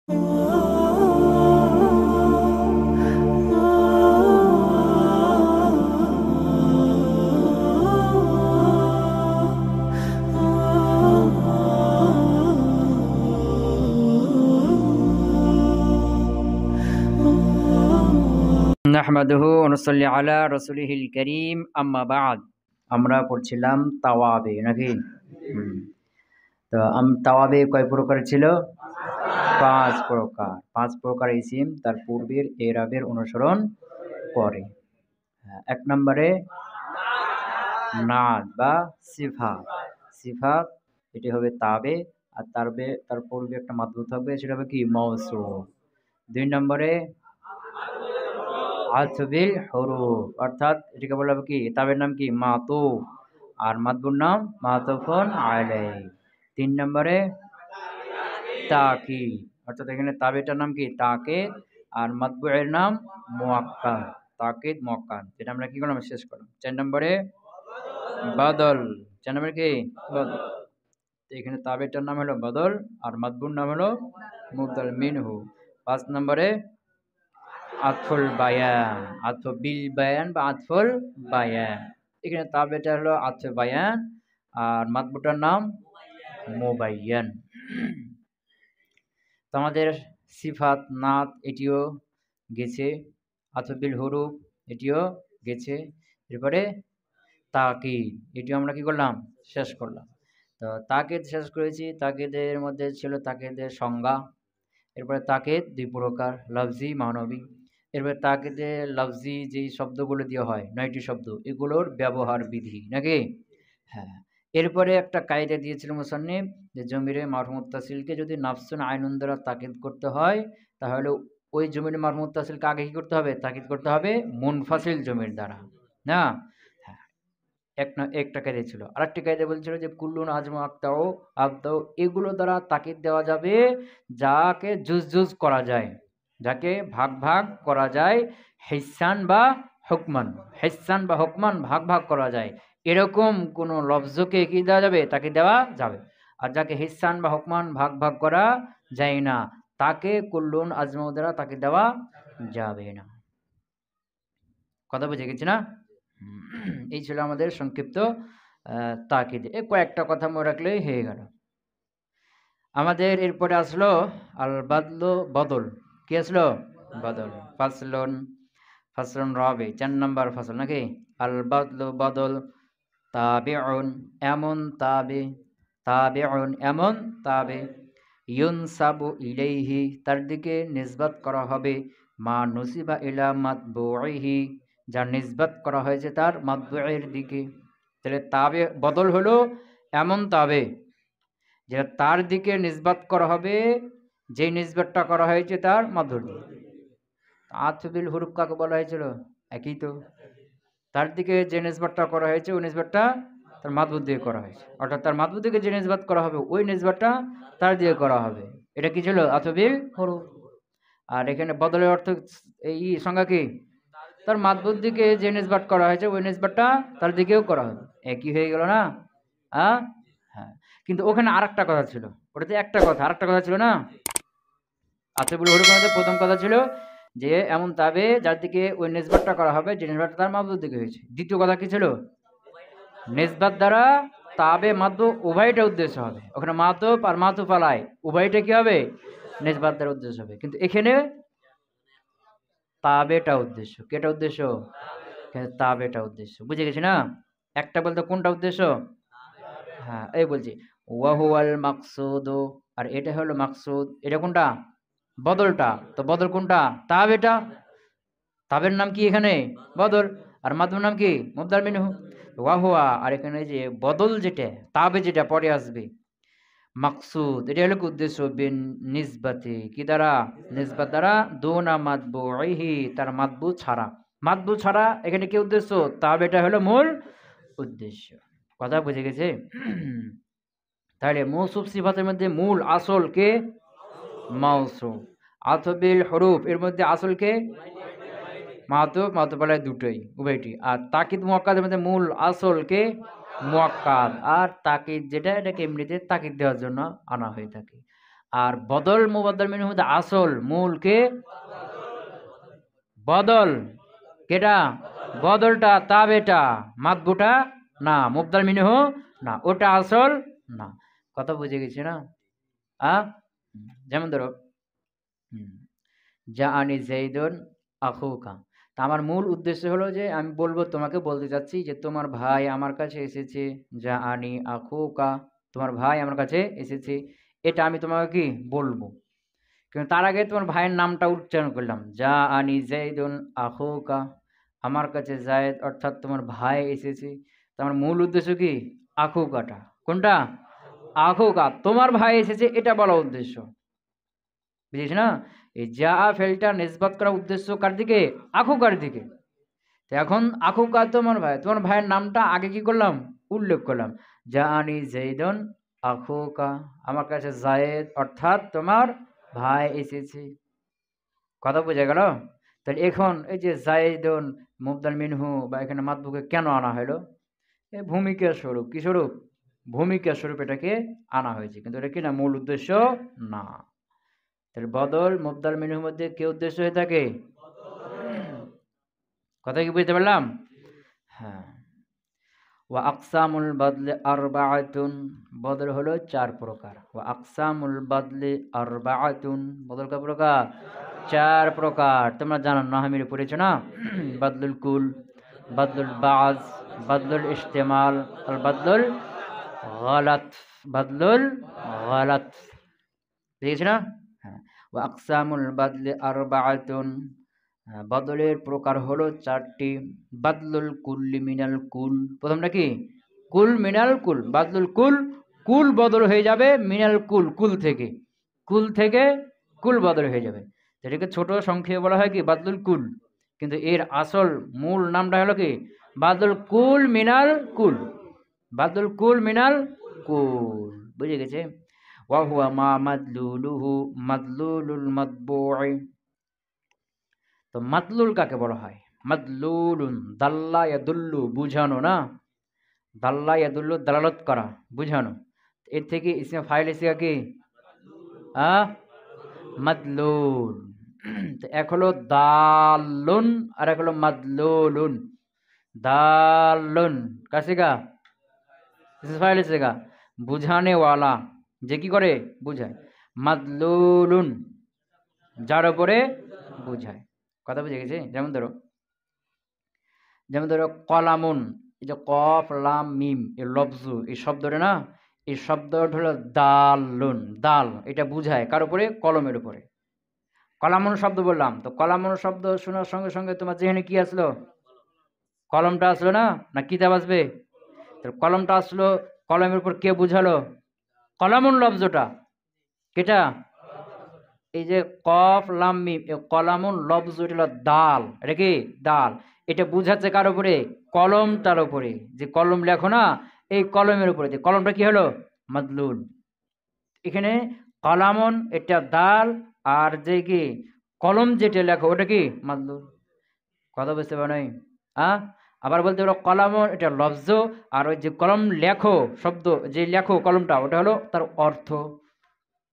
নাহমাদুহু ওয়া নুসাল্লি আলা রাসূলিহিল কারীম আম্মা বা'দ। আমরা পড়ছিলাম তাওয়াবে নাকি? তো তাওয়াবে কয় প্রকার ছিল? 5 প্রকার। 5 প্রকার ইসিম তার পূর্বের এরাবের অনুসরণ করে। 1 নম্বরে নাত বা সিফাত। সিফাত এটি হবে তাবে, আর তার পূর্বে একটা মাদবুত থাকবে, সেটা হবে কি? মওসুফ। 2 নম্বরে আতবিল হুরুফ, অর্থাৎ এটাকে বলা হবে কি? তাবের নাম কি? মাতুফ, আর মাতবুর নাম মাতুফুন আলাইহি। 3 নম্বরে তাকিদ, অর্থাৎ এখানে তাবেটার নাম কি? তাকিদ, আর মাতবুয়ের নাম মুআক্কাদ। তাকিদ মুআক্কাদ, এটা আমরা কি করলাম? শেষ করলাম। 4 নম্বরে বদল। 4 নম্বরে কি? বদল। তো এখানে তাবেটার নাম হলো বদল, আর মাতবুর নাম হলো মুবদাল মিনহু। 5 নম্বরে আতফুল বায়ান, আতফ বিল বায়ান বা আতফুল বায়ান। এখানে তাবেটা হলো আতফে বায়ান, আর মাতবুটার নাম মুবাইয়ান। তো আমাদের সিফাত নাত এটিও গেছে, আতফ বিল হুরুফ এটিও গেছে। এরপরে তাকিদ, এটিও আমরা কি করলাম? শেষ করলাম। তো তাকিদ শেষ করেছি। তাকিদের মধ্যে ছিল তাকিদের সংজ্ঞা। এরপরে তাকিদ 2 প্রকার, লফজি, মানবী। এরপরে তাকিদে লফজি যেই শব্দগুলো দেওয়া হয় 9টি শব্দ, এগুলোর ব্যবহার বিধি নাকি? হ্যাঁ। এরপরে একটা কায়দা দিয়েছিল মুসান্নিফ, যে জমিরে মারফু মুত্তাসিলকে যদি নাফসুন আইনুন দ্বারা তাকিদ করতে হয়, তাহলে ওই জমিরে মারফু মুত্তাসিলকে আগে কি করতে হবে? তাকিদ করতে হবে মুনফাসিল জমির দ্বারা, না? হ্যাঁ, একটা কায়দা ছিল। আরেকটি কায়দা বলছিল যে কুল্লুন আজমা আক্তাও আবদাও, এগুলো দ্বারা তাকিদ দেওয়া যাবে যাকে জুজ জুজ করা যায়, যাকে ভাগ ভাগ করা যায়, হিসান বা হুকমান। হিসান বা হুকমান ভাগ ভাগ করা যায়, এরকম কোন লফজকে কি দেওয়া যাবে? তাকে দেওয়া যাবে। আর যাকে হিসান বা হুকমান ভাগ ভাগ করা যায় না, তাকে কুল্লুন আজমাউ দ্বারা তাকে দেওয়া যাবে না। কথা বুঝে গেছি না? এই ছিল আমাদের সংক্ষিপ্ত তাকিদ। কয়েকটা কথা মনে রাখলেই হয়ে গেল। আমাদের এরপরে আসলো আল বাদলু, বদল। কি আসলো? বদল। ফাসলুন, ফাসলুন রাবি, 4 নম্বর ফাসল নাকি? আল বাদলু, বদল। তাবিউন, এমন তাবে। তাবিউন, এমন তাবে। ইউনসাবু ইলাইহি, তার দিকে নিসবত করা হবে। মা নুসিবা ইলা মাতবুইহি, যা নিসবত করা হয়েছে তার মাতবুয়ের দিকে। তাহলে তাবে বদল হলো এমন তাবে, যেটা তার দিকে নিসবত করা হবে, যেই নিসবতটা করা হয়েছে তার মাতবুর দিকে। আতফিল হুরুফ কাকে বলা হয়েছিল? একই তো। তার দিকে যে নিসবতটা করা হয়েছে, ওই নিসবতটা তার মাতবুর দিকে করা হয়েছে, অর্থাৎ তার মাতবুর দিকে যে নিসবত করা হবে, ওই নিসবতটা তার দিকে করা হবে। এটা কি ছিল? আতফিল হুরুফ। আর এখানে বদলের অর্থ এই সংজ্ঞা কি? তার মাতবুর দিকে যে নিসবত করা হয়েছে, ওই নিসবতটা তার দিকেও করা হবে। একই হয়ে গেল না? হ্যাঁ। কিন্তু ওখানে আরেকটা কথা ছিল, ওটাতে একটা কথা, আরেকটা কথা ছিল না? আতফিল হুরুফের মধ্যে প্রথম কথা ছিল যে এমন তাবে যার দিকে ওই নিসবতটা করা হবে, যে নিসবতটা তার মাতবুর দিকে হয়েছে। দ্বিতীয় কথা কি ছিল? নিসবত দ্বারা তাবে মাতবু উভয়টা উদ্দেশ্য হবে। ওখানে মাতুফ আর মাতুফ আলাই উভয়টা কি হবে? নিসবত দ্বারা উদ্দেশ্য হবে। কিন্তু এখানে তাবেটা উদ্দেশ্য। কেটা উদ্দেশ্য? তাবেটা উদ্দেশ্য। বুঝে গেছি না? একটা বলতে কোনটা উদ্দেশ্য? হ্যাঁ, এই বলছি ওয়াহুয়াল মাকসুদু, আর এটা হলো মাকসুদ। এটা কোনটা? বদলটা। তো বদল কোনটা? তাবেটা। তাবের নাম কি এখানে? বদল। আর মাতবুর নাম কি? মুবদাল মিনহু। ওয়াহুয়া, আর এখানে যে বদল যেটা, তাবে যেটা পরে আসবে, মাকসুদ, এটা হলো উদ্দেশ্য। বিন নিসবাতি, কি দ্বারা? নিসবাত দ্বারা। দুনা মাতবুইহি, তার মাতবু ছাড়া। মাতবু ছাড়া এখানে কি উদ্দেশ্য? তাবেটা হলো মূল উদ্দেশ্য। কথা বুঝে গেছে? তাহলে মৌসুফ সিফাতের মধ্যে মূল আসল কে? মাউসুফ। আতবিল হুরুফ এর মধ্যে আসল কে? মাতুফ, মাতুফ আলাই দুটোই, উভয়টি। আর তাকিদ মুআক্কাদের মধ্যে মূল আসল কে? মুআক্কাদ। আর তাকিদ যেটা, এটাকে এমনিতে তাকিদ দেওয়ার জন্য আনা হয়ে থাকে। আর বদল মুবাদ্দাল মিনহুর মধ্যে আসল মূল কে? বদল কেটা? বদলটা তাবেটা, মাতবুটা না, মুবদাল মিনহু না, ওটা আসল না। কথা বুঝে গেছি না? যেমন ধরো জাআনি যাইদুন আখুকা। তা আমার মূল উদ্দেশ্য হলো যে আমি বলবো, তোমাকে বলতে চাচ্ছি যে তোমার ভাই আমার কাছে এসেছে। জাআনি আখুকা, তোমার ভাই আমার কাছে এসেছে, এটা আমি তোমাকে কি বলবো। কিন্তু তার আগে তোমার ভাইয়ের নামটা উচ্চারণ করলাম, জাআনি যাইদুন আখুকা, আমার কাছে জায়েদ অর্থাৎ তোমার ভাই এসেছে। তো আমার মূল উদ্দেশ্য কি? আখুকাটা। কোনটা? আখুকা, তোমার ভাই এসেছে, এটা বলা উদ্দেশ্য। বুঝিস না? এই যা ফেলটা নিসবত করা উদ্দেশ্য কার দিকে? আখুকার দিকে। তো এখন আখুকা তোমার ভাই, তোমার ভাইয়ের নামটা আগে কি করলাম? উল্লেখ করলাম, জাআনি যাইদুন আখুকা, আমার কাছে জায়েদ অর্থাৎ তোমার ভাই এসেছে। কথা বোঝা গেল? তাহলে এখন এই যে জাইদুন মুবদাল মিনহু বা এখানে মাতবুকে কেন আনা হলো? এই ভূমিকা স্বরূপ। কি স্বরূপ? ভূমিকা স্বরূপ এটাকে আনা হয়েছে, কিন্তু এটা কি না মূল উদ্দেশ্য না। তাহলে বদল মুবদাল মিনহুর মধ্যে কি উদ্দেশ্য হয়ে থাকে? কথা কি বুঝতে পারলাম? হ্যাঁ। ওয়া আকসামুল বদলে আরবাআতুন, বদল হলো 4 প্রকার। ওয়া আকসামুল বদলে আরবাআতুন, বদল কয় প্রকার? 4 প্রকার। তোমরা জানো, নাহমিরে পড়েছো না? বদলুল কুল, বদলুল বাজ, বদলুল ইস্তেমাল, আর বদলুল গলাত। বদলুল গলাত দেখেছি না? হ্যাঁ। ওয়া আকসামুল বদলে আরবাআতুন, বদলের প্রকার হলো 4টি। বাদলুল কুল্লি মিনাল কুল, প্রথমটা কি? কুল মিনাল কুল। বাদলুল কুল, কুল বদল হয়ে যাবে মিনাল কুল, কুল থেকে। কুল থেকে কুল বদল হয়ে যাবে। এটাকে ছোট সংক্ষেপে বলা হয় কি? বাদলুল কুল। কিন্তু এর আসল মূল নামটা হলো কি? বাদলুল কুল মিনাল কুল। বাদলুল কুল মিনাল কুল। বুঝে গেছে? ওয়া হুয়া মা মাদলুলুহু মাদলুলুল মাতবুই। তো মাদলুল কাকে বলা হয়? মাদলুলুন, দাল্লা ইয়াদুল্লু, বুঝানো না? দাল্লা ইয়াদুল্লু, দালালত করা, বুঝানো। এর থেকে ইসমে ফাইল এসে কি? মাদলুল। তো এক হলো দাল্লুন আর এক হলো মাদলুলুন। দাল্লুন কাছে গা? ইসমে ফাইল এসে গা, বুঝানে ওয়ালা, যে কি করে? বুঝায়। মাদলুলুন, যার উপরে বুঝায়। কথা বুঝে গেছে? যেমন ধরো কলামুন, এই যে কফ লাম মিম এই লফজু, এই শব্দটা না, এই শব্দটা হলো দালুন। দাল এটা বুঝায় কার উপরে? কলমের উপরে। কলামুন শব্দ বললাম, তো কলামুন শব্দ শোনার সঙ্গে সঙ্গে তোমার যেখানে কি আসলো? কলমটা আসলো না? না কিতাব আসবে? কলমটা আসলো, কলমের উপর কে বুঝালো? কলামুন লফজটা কেটা? এই যে কফ লাম মিম কলামুন লফজ, এটা হলো দাল। এটা কি? দাল। এটা বুঝাচ্ছে কার উপরে? কলমটার উপরে। যে কলম লেখো না, এই কলমের উপরে। যে কলমটা কি হলো? মাদলুল। এখানে কলামন এটা দাল, আর যে কি কলম যেটা লেখো ওটা কি? মাদলুল। কথা বুঝতে পারো নাই? আবার বলতে পারো কলামন এটা লফজ, আর ওই যে কলম লেখো শব্দ, যে লেখো কলমটা, ওটা হলো তার অর্থ।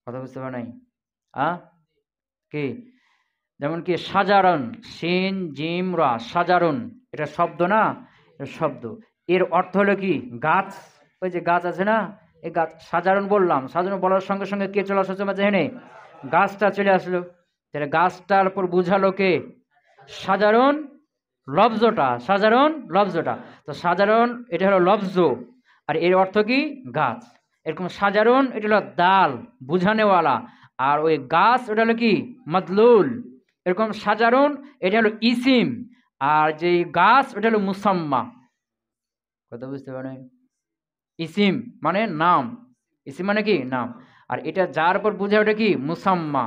কথা বুঝতে পারো নাই? কি? যেমন কি সাজারণ, সিন জিম রা, সাজারণ এটা শব্দ না? এটা শব্দ। এর অর্থ হলো কি? গাছ। ওই যে গাছ আছে না, এই গাছ সাজারণ বললাম, সাজারণ বলার সঙ্গে সঙ্গে কে চলে আসছে আমার যেখানে? গাছটা চলে আসলো। তাহলে গাছটার উপর বুঝালো কে? সাজারণ লফজটা। সাজারণ লফজটা। তো সাজারণ এটা হলো লফজ, আর এর অর্থ কি? গাছ। এরকম সাজারণ এটা হলো দাল, বুঝানেওয়ালা, আর ওই গাছ ওটা হলো কি? মাদলুল। এরকম সাজারণ এটা হলো ইসিম, আর যে গাছ ওটা হলো মুসাম্মা। কথা বুঝতে পারেন? ইসিম মানে নাম, ইসিম মানে কি? নাম। আর এটা যার উপর বুঝায় ওটা কি? মুসাম্মা।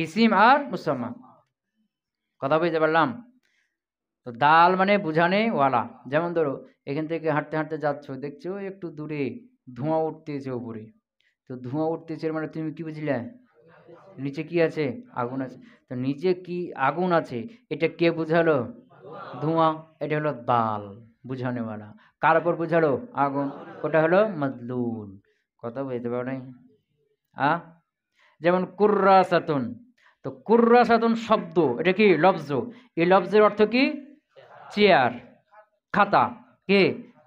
ইসিম আর মুসাম্মা। কথা বুঝতে পারলাম? তো দাল মানে বুঝানে ওয়ালা। যেমন ধরো এখান থেকে হাঁটতে হাঁটতে যাচ্ছ, দেখছো একটু দূরে ধোঁয়া উঠতেছে উপরে। তো ধোঁয়া উঠতেছে মানে তুমি কি বুঝলে? নিচে কি আছে? আগুন আছে। তো নিচে কি আগুন আছে, এটা কে বুঝালো? ধোঁয়া। এটা হলো দাল, বুঝানেওয়ালা। কার উপর বুঝালো? আগুন। ওটা হলো মদলুল। কথা বুঝতে পারো নাই? যেমন কুর্রাসাতুন। তো কুর্রাসাতুন শব্দ, এটা কি লফজ, এই লফজের অর্থ কি চেয়ার, খাতা, কে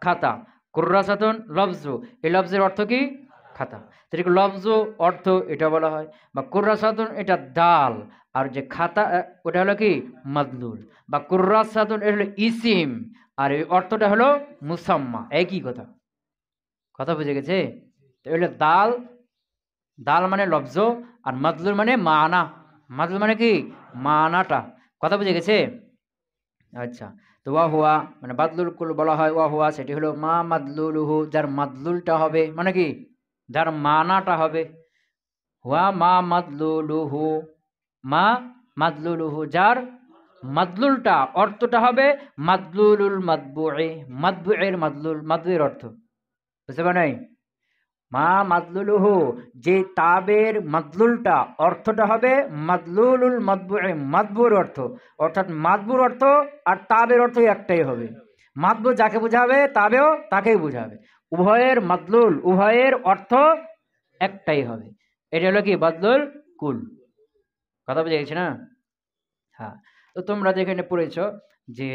খাতা। কুর্রাসাতুন লফজ, এই লফজের অর্থ কি খাতা। তো লফজ অর্থ এটা বলা হয়। বা কুর্রাসাতুন এটা দাল, আর যে খাতা ওটা হলো কি মাদলুল। বা কুর্রাসাতুন এটা হলো ইসিম, আর এই অর্থটা হলো মুসাম্মা, একই কথা। কথা বুঝে গেছে? তো হলো দাল, দাল মানে লফজ, আর মাদলুল মানে মানা। মাদলুল মানে কি মানাটা। কথা বুঝে গেছে? আচ্ছা। তো ওয়া হুয়া মানে বাদলুল কুল বলা হয় ওয়া হুয়া, সেটি হলো মা মাদলুলুহু, যার মাদলুলটা হবে, মানে কি যার মানাটা হবে। হুয়া মা মাদলুলুহু, মা মাদলুলুহু, যার মাদলুলটা অর্থটা হবে মাদলুলুল মাতবুই, মাতবুয়ের মাদলুল, মাতবুয়ের অর্থ বুঝতে পারে নাই? মা মাদলুলুহু, যে তাবের মাদলুলটা অর্থটা হবে মাদলুলুল মাতবুই, মাতবুর অর্থ। অর্থাৎ মাতবুর অর্থ আর তাবের অর্থ একটাই হবে। মাতবু যাকে বুঝাবে, তাবেও তাকেই বুঝাবে। উভয়ের মাদলুল, উভয়ের অর্থ একটাই হবে। এটা হলো কি বাদলুল কুল। কথা বুঝে গেছে না? হ্যাঁ। তো তোমরা যেখানে পড়েছ যে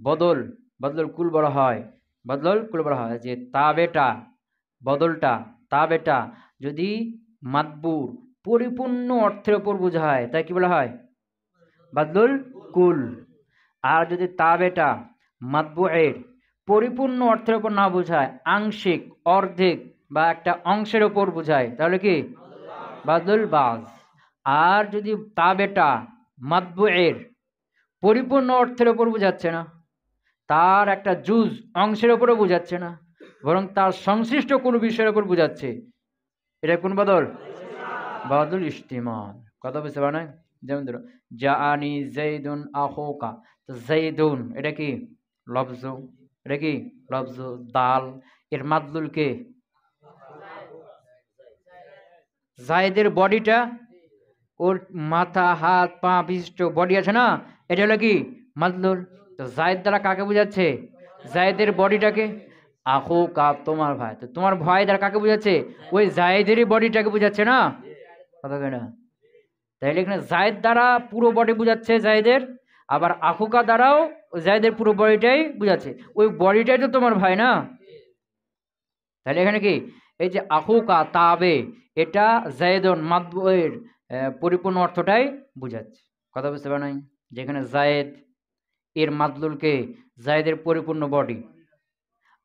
বদল, বদলুল কুল বলা হয়, বদলুল কুল বলা হয় যে তাবেটা, বদলটা, তাবেটা যদি মাতবুর পরিপূর্ণ অর্থের উপর বোঝায় তাই কি বলা হয় বাদলুল কুল। আর যদি তাবেটা মাতবুয়ের পরিপূর্ণ অর্থের উপর না বোঝায়, আংশিক, অর্ধেক বা একটা অংশের উপর বোঝায়, তাহলে কি বাদলুল বাজ। আর যদি তাবেটা মাতবুয়ের পরিপূর্ণ অর্থের উপর বোঝাচ্ছে না, তার একটা জুজ অংশের উপরও বোঝাচ্ছে না, বরং তার সংশ্লিষ্ট কোনো বিষয়ের উপর বোঝাচ্ছে, এটা কোন বদল? বদল ইস্তেমাল। কথা বুঝতে পারে না? যেমন ধরো জাআনি জাইদুন আখুকা, তো জাইদুন এটা কি লফজ, এটা কি লফজ, দাল, এর মাদলুল কে জায়েদের বডিটা, ওর মাথা হাত পা বিশিষ্ট বডি আছে না, এটা হলো কি মাদলুল। তো জায়েদ দ্বারা কাকে বোঝাচ্ছে? জায়েদের বডিটাকে। আখু কাপ তোমার ভাই, তো তোমার ভাই দ্বারা কাকে বোঝাচ্ছে? ওই জায়েদেরই বডিটাকে বোঝাচ্ছে না? কথা কেনা? তাইলে এখানে জায়েদ দ্বারা পুরো বডি বোঝাচ্ছে জায়েদের, আবার আখুকা দ্বারাও জায়েদের পুরো বডিটাই বোঝাচ্ছে, ওই বডিটাই তো তোমার ভাই না? তাহলে এখানে কি এই যে আখুকা তাবে, এটা জায়েদন মাদবুয়ের পরিপূর্ণ অর্থটাই বুঝাচ্ছে। কথা বুঝতে পারে নাই? যেখানে জায়েদ এর মাদলুলকে জায়েদের পরিপূর্ণ বডি,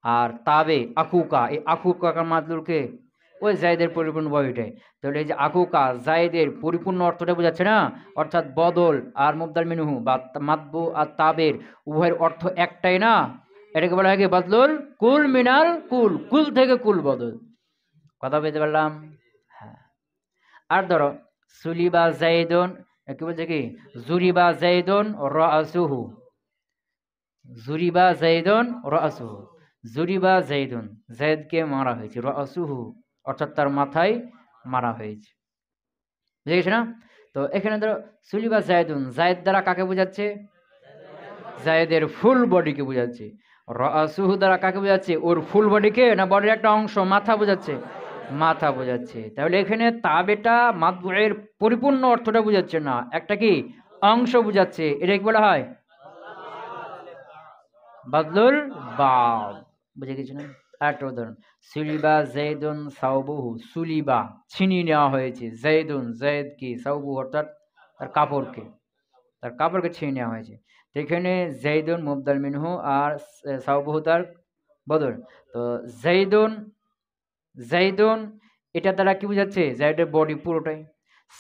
আর তাবে আকুকা, এই আকুকার মাদলুলকে ওই জায়েদের পরিপূর্ণ বডিটাই। তাহলে এই যে আকুকা জায়েদের পরিপূর্ণ অর্থটা বোঝাচ্ছে না, অর্থাৎ বদল আর মুবদাল মিনহু বা মাদবু আর তাবের উভয়ের অর্থ একটাই না, এটাকে বলা হয় কি বদলুল কুল মিনাল কুল, কুল থেকে কুল বদল। কথা বুঝতে পারলাম? হ্যাঁ। আর ধরো সুলিবা জাইদুন, কি বলছে কি জুরিবা জাইদুন রাসুহু, জুরিবা জাইদুন রাসুহু, জুরিবা জাইদুন, জাইদকে মারা হয়েছে, রাসুহু অর্থাৎ তার মাথায় মারা হয়েছে। বুঝে গেছে না? তো এখানে ধরো সুলিবা জাইদুন, জায়েদ দ্বারা কাকে বোঝাচ্ছে? জায়েদের ফুল বডিকে বোঝাচ্ছে। রাসুহু দ্বারা কাকে বোঝাচ্ছে? ওর ফুল বডিকে, না বডির একটা অংশ, মাথা বোঝাচ্ছে? মাথা বোঝাচ্ছে। তাহলে এখানে তাবেটা মাতবুয়ের পরিপূর্ণ অর্থটা বোঝাচ্ছে না, একটা কি অংশ বোঝাচ্ছে, এটা কি বলা হয় বাদলুল বাব। বুঝে গেছি না? একটা উদাহরণ, সুলিবা জাইদুন সাউবুহু, সুলিবা ছিনিয়ে নেওয়া হয়েছে, জাইদুন জাইদ কি, সাউবু অর্থাৎ তার কাপড়কে, তার কাপড়কে ছিনিয়ে নেওয়া হয়েছে। তো এখানে জাইদুন মুবদাল মিনহু আর সাউবুহু তার বদল। তো জাইদুন, জাইদুন এটা দ্বারা কি বোঝাচ্ছে? জাইদের বডি পুরোটাই।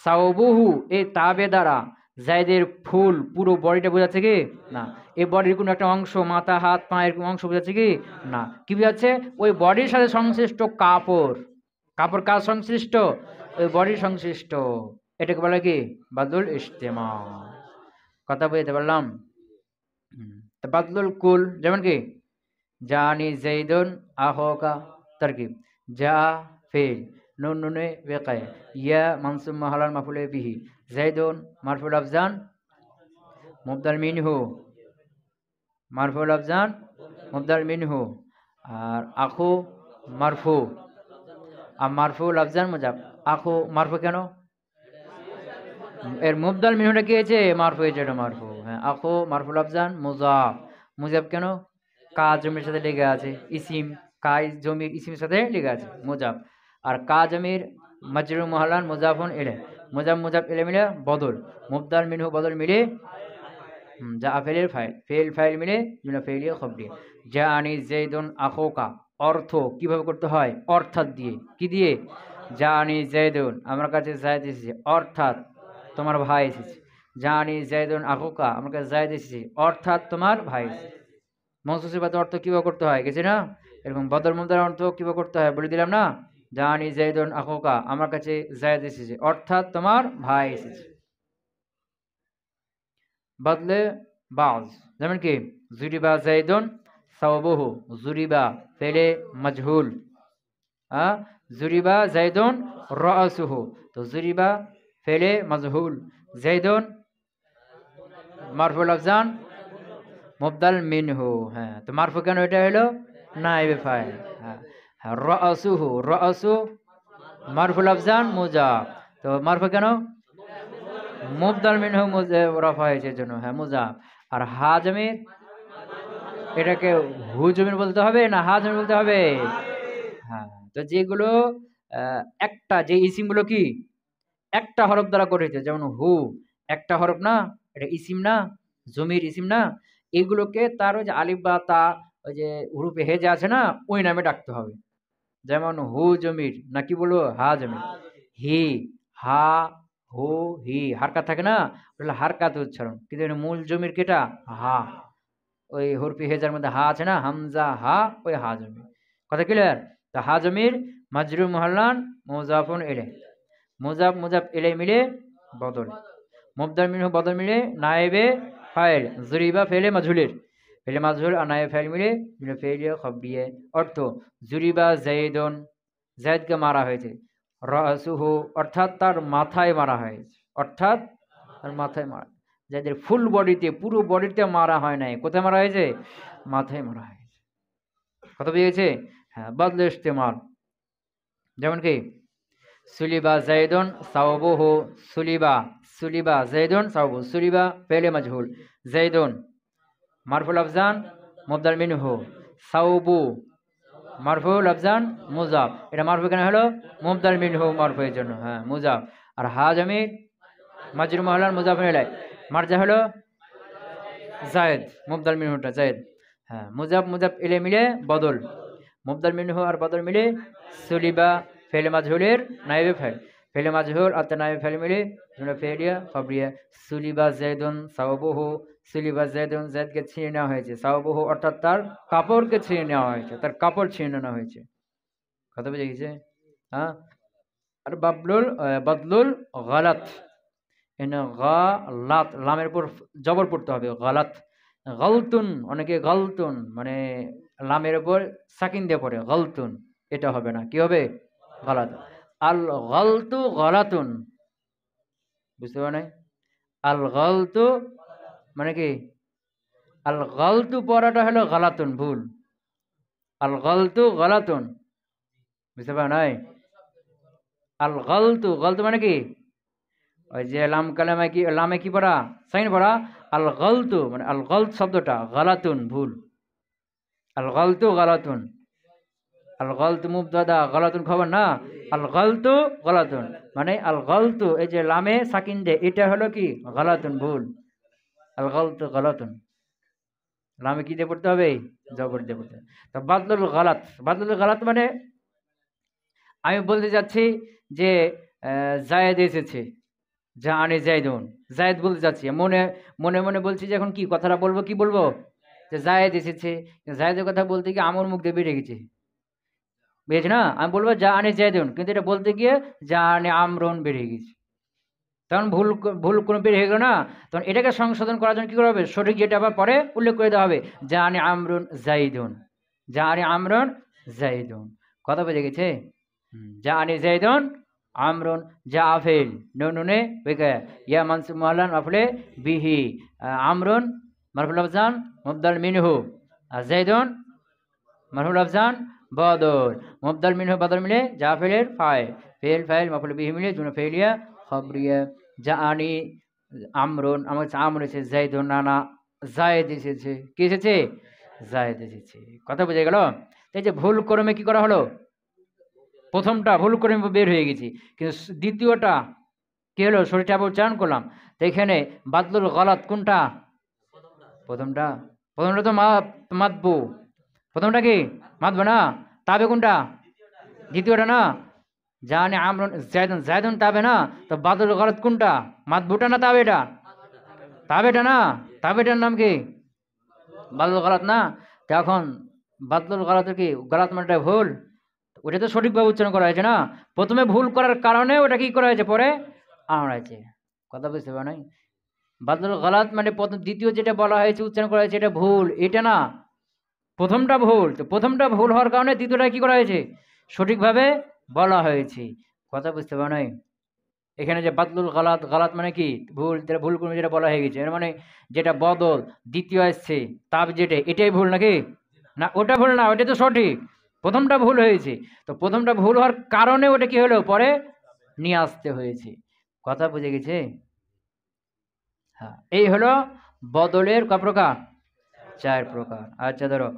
সাউবুহু এই তাবে দ্বারা জাইদের ফুল পুরো বডিটা বোঝাচ্ছে কি না, এই বডির কোনো একটা অংশ, মাথা হাত পা এরকম অংশ বোঝাচ্ছে কি না, কি বোঝাচ্ছে? ওই বডির সাথে সংশ্লিষ্ট কাপড়, কাপড় কার সংশ্লিষ্ট? ওই বডির সংশ্লিষ্ট, এটাকে বলে কি বাদলুল ইস্তেমা। কথা বুঝতে পারলাম? তা বাদলুল কুল যেমন কি জানি জাইদুন আহোকা, তারকিব যা ফেল নুন নুনে বেকায়, ইয়া মানসুব মাহালাল মাফুলে বিহি, জাইদুন মারফুল আফজান মুবদাল মিনহু, মারফুল আফজান মুবদাল মিনহু, আর আখু মারফু, আর মারফুল আফজান মুজাব। আখু মারফু কেন? এর মুবদাল মিনহুটা কি হয়েছে? মারফু হয়েছে, এটা মারফু। হ্যাঁ, আখো মারফুল আফজান মুজাফ। মুজাফ কেন? কা জমির সাথে লেগে আছে, ইসিম কাই জমির ইসিমের সাথে লেগে আছে মুজাফ। আর কা জমির মাজরুর মুহাল্লান মুজাফুন ইলে, মুজাফ মুজাফ ইলে মিলে বদল, মুবদাল মিনহু বদল মিলে যা ফেলের ফাইল, ফেল ফাইল মিলে জুমলা ফেলিয়া খবরিয়া। যা আনি জাইদুন আখোকা, অর্থ কিভাবে করতে হয়? অর্থাৎ দিয়ে। কি দিয়ে? যা আনি জাইদুন, আমার কাছে জায়দ এসেছে, অর্থাৎ তোমার ভাই এসেছে। যা আনি জাইদুন আখোকা, আমার কাছে জায়দ এসেছে, অর্থাৎ তোমার ভাই এসেছে। মৌসুফ সিফাতের অর্থ কিভাবে করতে হয় গেছে না? এরকম বদল মুবদাল অর্থ কিভাবে করতে হয় বলে দিলাম না? যা আনি জাইদুন আখোকা, আমার কাছে জায়দ এসেছে, অর্থাৎ তোমার ভাই এসেছে। বদলে বাজ, যেমন কি জুরিবা জাইদুন সাওবুহু, জুরিবা ফেলে মজহুল, জুরিবা জাইদুন রাসুহু, তো জুরিবা ফেলে মজহুল, জাইদুন মারফুল আফজান মুবদাল মিনহু। হ্যাঁ, তো মারফু কেন? এটা হলো নাইবে ফাইল। হ্যাঁ, রাসুহু, রাসু মারফুল আফজান মুজাফ, তো মারফু কেন? মুবদাল মিনহু রফা হয়েছে জন্য, হ্যাঁ মুজাফ। আর হা জমির, এটাকে হু জমির বলতে হবে না হা জমির বলতে হবে? হ্যাঁ, তো যেগুলো একটা, যে ইসিমগুলো কি একটা হরফ দ্বারা গঠিত, যেমন হু একটা হরফ না, এটা ইসিম না, জমির ইসিম না, এগুলোকে তার ওই যে আলিফ বা তা, ওই যে হুরুফে হেজে আছে না, ওই নামে ডাকতে হবে। যেমন হু জমির, না কি বলবো? হা জমির। হি, হা, হু, হি, হারকাত থাকে না, ওটা হারকাত উচ্চারণ, কিন্তু মূল জমির কেটা? হা। ওই হরফি হেজার মধ্যে হা আছে না, হামজা হা, ওই হা জমির। কথা ক্লিয়ার? তো হা জমির মাজরুর মুহাল্লান মুজাফুন ইলে, মুজাফ মুজাফ ইলে মিলে বদল, মুবদাল মিনহু বদল মিলে নায়েবে ফাইল, জুরিবা ফেলে মাজহুলের, ফেলে মাজহুল আর নায়েবে ফাইল মিলে মিলে ফেলিয়া খবরিয়ে। অর্থ জুরিবা জাইদুন, জাইদকে মারা হয়েছে, রাসুহু অর্থাৎ তার মাথায় মারা হয়েছে, অর্থাৎ তার মাথায় মারা, যাদের ফুল বডিতে পুরো বডিতে মারা হয় নাই, কোথায় মারা হয়েছে? মাথায় মারা হয়েছে। কথা বুঝেছে? হ্যাঁ, বদলে ইস্তেমাল, যেমন কি সুলিবা জাইদুন সাওবুহু, সুলিবা, সুলিবা জাইদুন সাওবু, সুলিবা ফেলে মাজহুল, জাইদুন মারফুল আফজান মুবদাল মিনহু, সাওবু মারফুল আফজান মুজাফ। এটা মারফু কেন হলো? মুবদাল মিনহু মারফু এর জন্য, হ্যাঁ মুজাফ। আর হা জামির মাজরুর মুহাল্লাল মুজাফ ইলাইহি, মারজা হলো জায়েদ, মুবদাল মিনহুটা জায়েদ। হ্যাঁ, মুজাফ মুজাফ ইলে মিলে বদল, মুবদাল মিনহু আর বদল মিলে সুলিবা ফেলে মাজহুলের নাইবে ফাইল, ফেলে মাজহুল আর নাইবে ফাইল মিলে জুমলা ফেলিয়া খবরিয়া। সুলিবা জাইদুন সাওবুহু, সুলিবা জাইদুন, জাইদকে ছিঁড়ে নেওয়া হয়েছে, সাওবুহু অর্থাৎ তার কাপড়কে ছিঁড়ে নেওয়া হয়েছে, তার কাপড় ছিঁড়ে নেওয়া হয়েছে। কথা বুঝে গেছে? হ্যাঁ। আর বাবলুল বদলুল গালাত, এখানে গালাত লামের উপর জবর পড়তে হবে, গালাত। গালতুন, অনেকে গালতুন মানে লামের উপর সাকিন দিয়ে পড়ে, গালতুন, এটা হবে না, কি হবে? গালাত। আল গালতু গালাতুন, বুঝতে পারে নাই? আল গালতু মানে কি? আল গালতু পড়াটা হলো গালাতুন, ভুল। আল গালতু গালাতুন, বুঝতে পারে নাই? আল গালতু, গালতু মানে কি? ওই যে লাম কালামায় কি, লামে কি পড়া? সাইন পড়া। আল গালতু মানে আল গালত শব্দটা গালাতুন, ভুল। আল গালতু গালাতুন, আল গালতু মুবতাদা, গালাতুন খবর না। আল গালতু গালাতুন মানে আল গালতু, এই যে লামে সাকিন দে, এটা হলো কি? গালাতুন, ভুল। আল গালতু গালাতুন, লামে কি দিয়ে পড়তে হবে? জবর দিয়ে পড়তে হবে। তা বাদলুল গালাত, বাদলুল গালাত মানে আমি বলতে যাচ্ছি যে জায়েদ এসেছে, যা আনে জায়দুন, জায়েদ বলতে যাচ্ছি, মনে মনে মনে বলছি যে এখন কি কথাটা বলবো, কি বলবো? যে জায়েদ এসেছে। জায়েদের কথা বলতে গিয়ে আমার মুখ দিয়ে বেরিয়ে গেছে, বুঝেছি না? আমি বলবো যা আনে জায়দুন, কিন্তু এটা বলতে গিয়ে যা আনে আমরুন বেরিয়ে গেছে, তখন ভুল ভুল কোনো বেরিয়ে গেল না। তখন এটাকে সংশোধন করার জন্য কি করতে হবে? সঠিক যেটা আবার পরে উল্লেখ করে দেওয়া হবে, যা আনে আমরুন জাইদুন, যা আনে আমরুন জাইদুন। কথা বুঝে গেছে? যা আনে জাইদুন আমরুন, যা আফেল নুনে বেকা ইয়া মানসুব মুআল্লান আফলে বিহি, আমরুন মারফুল আফজান মুবদাল মিনহু, জাইদুন মারফুল আফজান বদল, মুবদাল মিনহু বদল মিলে যা ফেলের ফাইল, ফেল ফাইল মাফুল বিহি মিলে জুমলা ফেলিয়া খবরিয়া। যা আনি আমরুন, আমার কাছে আমর এসেছে, জাইদুন নানা জায়েদ এসেছে, কি এসেছে? জায়েদ এসেছে। কথা বোঝা গেল? এই যে ভুল ক্রমে কি করা হলো, প্রথমটা ভুল ক্রমে বের হয়ে গেছি, কিন্তু দ্বিতীয়টা কি হলো, শরীরটা আবার উচ্চারণ করলাম। তো এখানে বাদলুল গলাত কোনটা? প্রথমটা। প্রথমটা তো মাতবু, প্রথমটা কি মাতবু না? তাবে কোনটা? দ্বিতীয়টা না? জানে আমরুন জায়দুন, জায়দুন তাবে না? তো বাদলুল গলাত কোনটা, মাতবুটা না তাবেটা? তাবেটা না? তাবেটার নাম কি? বাদলুল গলাত না? তো এখন বাদলুল গলাতের কি গলাত মানেটা ভুল, ওটা তো সঠিকভাবে উচ্চারণ করা হয়েছে না, প্রথমে ভুল করার কারণে ওটা কি করা হয়েছে, পরে আনা হয়েছে। কথা বুঝতে পারো নাই? বাদলুল গলাত মানে প্রথম, দ্বিতীয় যেটা বলা হয়েছে উচ্চারণ করা হয়েছে এটা ভুল, এটা না, প্রথমটা ভুল। তো প্রথমটা ভুল হওয়ার কারণে দ্বিতীয়টা কি করা হয়েছে, সঠিকভাবে বলা হয়েছে। কথা বুঝতে পারো নাই? এখানে যে বাদলুল গলাত, গলাত মানে কি ভুল, যেটা ভুল করে যেটা বলা হয়ে গেছে, এর মানে যেটা বদল দ্বিতীয় আসছে তাব যেটা, এটাই ভুল নাকি না? ওটা ভুল না, ওটা তো সঠিক, প্রথমটা ভুল হয়েছে। তো প্রথমটা ভুল হওয়ার কারণে ওটা কি হলো, পরে নিয়ে আসতে হয়েছে। কথা বুঝে গেছে? হ্যাঁ, এই হলো বদলের ক প্রকার, 4 প্রকার। আচ্ছা ধরো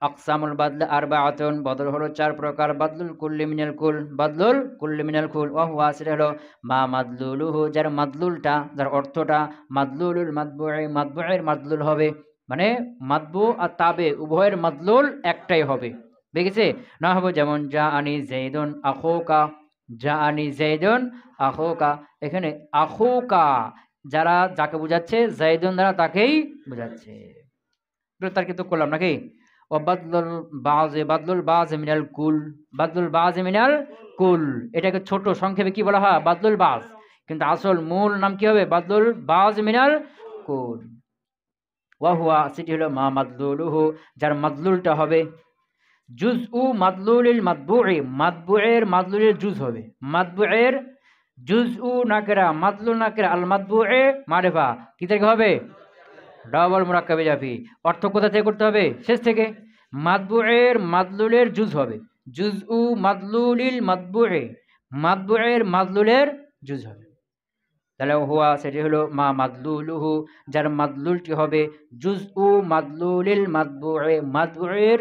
আকসামুল বাদল আরবাআতুন, বদল হলো 4 প্রকার। বাদলুল কুল্লি মিনাল কুল, বাদলুল কুল্লি মিনাল কুল, ওয়া হুয়া সেটা হলো মা মাদলুলুহু, যার মাদলুলটা, যার অর্থটা মাদলুলুল মাতবুই, মাতবুয়ের মাদলুল হবে, মানে মাতবু আর তাবে উভয়ের মাদলুল একটাই হবে। দেখেছে না? হবে যেমন যা আনি জাইদুন আখুকা, যা আনি জাইদুন আখুকা, এখানে আখুকা যারা যাকে বোঝাচ্ছে, জাইদুন দ্বারা তাকেই বোঝাচ্ছে। তার কিন্তু করলাম নাকি? ও বাদলুল বাজে, বাদলুল বাজে মিনাল কুল, বাদলুল বাজে মিনাল কুল, এটাকে ছোট সংক্ষেপে কি বলা হয়, বাদলুল বাজ, কিন্তু আসল মূল নাম কি হবে, বাদলুল বাজ মিনাল কুল। ওয়া হুয়া সেটি হলো মা মাদলুলুহু, যার মাদলুলটা হবে জুজউ মাদলুলিল মাতবুই, মাতবুয়ের মাদলুলের জুজ হবে, মাতবুয়ের জুজউ নাকেরা, মাদলুল নাকেরা, আল মাতবুয়ে মারিফা, কি থেকে হবে, ডাবল মুরাক্কাবে জাফি। অর্থ কোথা থেকে করতে হবে, শেষ থেকে। মাতবুয়ের মাদলুলের জুজ হবে, জুজউ মাদলুলিল মাতবুয়ে, মাতবুয়ের মাদলুলের জুজ হবে। তাহলে হুয়া সেটি হলো মা মাদলুলুহু, যার মাদলুলটি হবে জুজউ মাদলুলিল মাতবুয়ে, মাতবুয়ের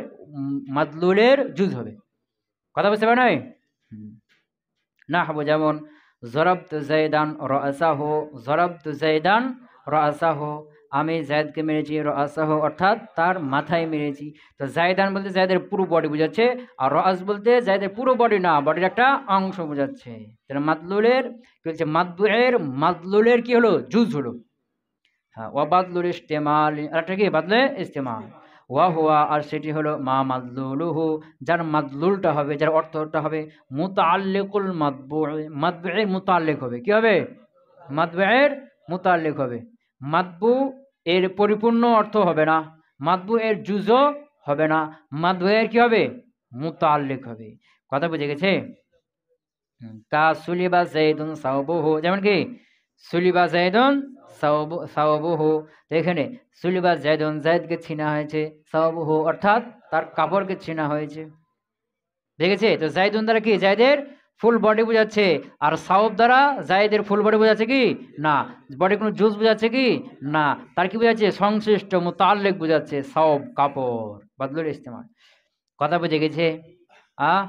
মাদলুলের জুজ হবে। কথা বুঝতে পারেন? না হবো যেমন জরাবতু জাইদান রাসাহু, জরাবতু জাইদান রাসাহু, আমি জায়দকে মেরেছি রাসাহু, অর্থাৎ তার মাথায় মেরেছি। তো জায়দান বলতে জায়দের পুরো বডি বোঝাচ্ছে, আর রাস বলতে জায়দের পুরো বডি না, বডির একটা অংশ বোঝাচ্ছে। তাহলে মাদলুলের কি হচ্ছে, মাতবুয়ের মাদলুলের কি হলো, জুজ হলো। হ্যাঁ, ওয়া বাদলুল ইস্তেমাল, আরেকটা কি বাদলে ইস্তেমাল। ওয়া হুয়া আর সেটি হলো মা মাদলুলুহু, যার মাদলুলটা হবে, যার অর্থটা হবে মুতাআল্লিকুল মাতবুই, মাতবুয়ের মুতাআল্লিক হবে, কি হবে, মাতবুয়ের মুতাআল্লিক হবে। মাতবু এর পরিপূর্ণ অর্থ হবে না, মাতবু এর জুজও হবে না, মাতবুয়ের কি হবে, মুতাআল্লিক হবে। কথা বুঝে গেছে? কা সুলিবা জাইদুন সাওবুহু, যেমন কি সুলিবা জাইদুন সাওবুহু, তো এখানে সুলিবা জাইদুন, জাইদকে ছিনা হয়েছে, সাওবুহু অর্থাৎ তার কাপড়কে ছিনা হয়েছে। দেখেছে? তো জাইদুন দ্বারা কি জাইদের ফুল বডি বোঝাচ্ছে, আর সাওব দ্বারা জাইদের ফুল বডি বোঝাচ্ছে কি না, বডি কোনো জুজ বোঝাচ্ছে কি না, তার কি বোঝাচ্ছে, সংশ্লিষ্ট মুতাল্লিক বোঝাচ্ছে, সাওব কাপড়, বাদলুল ইস্তেমাল। কথা বুঝে গেছে? হ্যাঁ।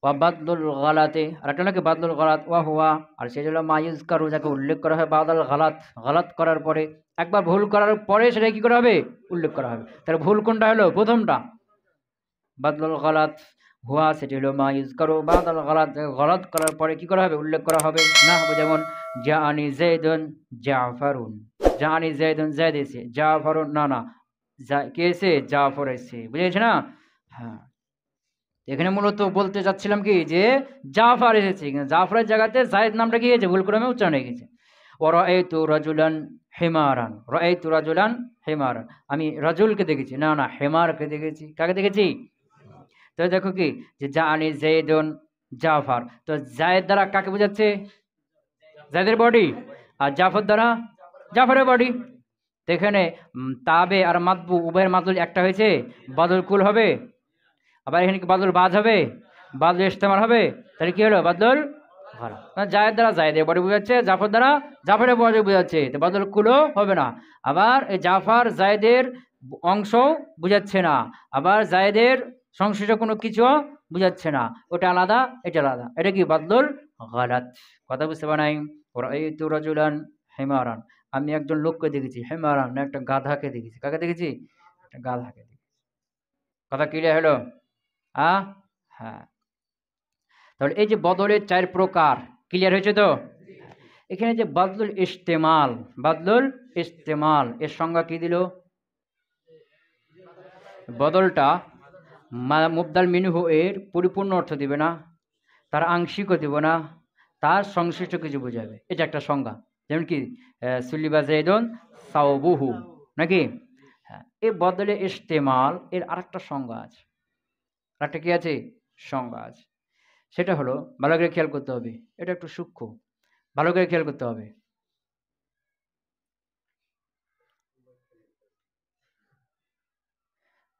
ওয়া বাদলুল গালাতে, আর একটা নাকি বাদলুল গালাত, ওয়া হুয়া আর সেটা হলো মা ইউজকারু, যাকে উল্লেখ করা হয় বাদাল গালাত, গালাত করার পরে, একবার ভুল করার পরে সেটা কি করা হবে, উল্লেখ করা হবে। তাহলে ভুল কোনটা হলো, প্রথমটা বাদলুল গালাত। হুয়া সেটি হলো মা ইউজকারু বাদাল গালাত, গালাত করার পরে কি করা হবে, উল্লেখ করা হবে। না হবে যেমন জাআনি যায়দুন জাফারুন, জাআনি যায়দুন জায়দ এসে, জাফারুন না না, কে এসে, জাফর এসে, বুঝেছে না? হ্যাঁ, এখানে মূলত বলতে চাচ্ছিলাম কি যে জাফর এসেছে, কিন্তু জাফরের জায়গাতে জায়েদ নামটা কি হয়েছে, ভুল ক্রমে উচ্চারণ হয়ে গেছে। ওয়ারাআইতু রাজুলান হিমারান, রাআইতু রাজুলান হিমারান, আমি রাজুলকে দেখেছি, না না হিমারকে দেখেছি। কাকে দেখেছি? তো দেখো কি যে জাআনি যায়দুন জাফর, তো জায়েদ দ্বারা কাকে বোঝাচ্ছে, জায়েদের বডি, আর জাফর দ্বারা জাফরের বডি। তো এখানে তাবে আর মাতবু উভয়ের মাদলুল একটা হয়েছে, বাদল কুল হবে। আবার এখানে কি বাদলুল বাজ হবে, বাদলুল ইস্তেমাল হবে, তাহলে কি হলো, বাদলুল গলাত। জায়েদ দ্বারা জায়েদের বডি বোঝাচ্ছে, জাফর দ্বারা জাফরের বডি বোঝাচ্ছে, তো বদল কুলো হবে না। আবার এই জাফর জায়েদের অংশ বুঝাচ্ছে না, আবার জায়েদের সংশ্লিষ্ট কোনো কিছু বুঝাচ্ছে না, ওটা আলাদা এটা আলাদা, এটা কি বদলুল গলাত। কথা বুঝতে পারাই? রাআইতু রাজুলান হিমারান, আমি একজন লোককে দেখেছি, হিমারান না একটা গাধাকে দেখেছি। কাকে দেখেছি? একটা গাধাকে দেখেছি। কথা ক্লিয়ার হলো? হ্যাঁ। তাহলে এই যে বদলের 4 প্রকার ক্লিয়ার হয়েছে তো? এখানে যে বদলুল ইস্তেমাল, বদলুল ইস্তেমাল এর সংজ্ঞা কি দিল? বদলটা মুবদাল মিনহু এর পরিপূর্ণ অর্থ দিবে না, তার আংশিকও দিব না, তার সংশ্লিষ্ট কিছু বোঝাবে, এটা একটা সংজ্ঞা। যেমন কি সুলিবা জাইদুন সাওবুহু, নাকি? হ্যাঁ, এই বদলে ইস্তেমাল এর আরেকটা সংজ্ঞা আছে, আরেকটা কি আছে? সংজ্ঞা আছে। সেটা হলো, ভালো করে খেয়াল করতে হবে, এটা একটু সূক্ষ্ম, ভালো করে খেয়াল করতে হবে।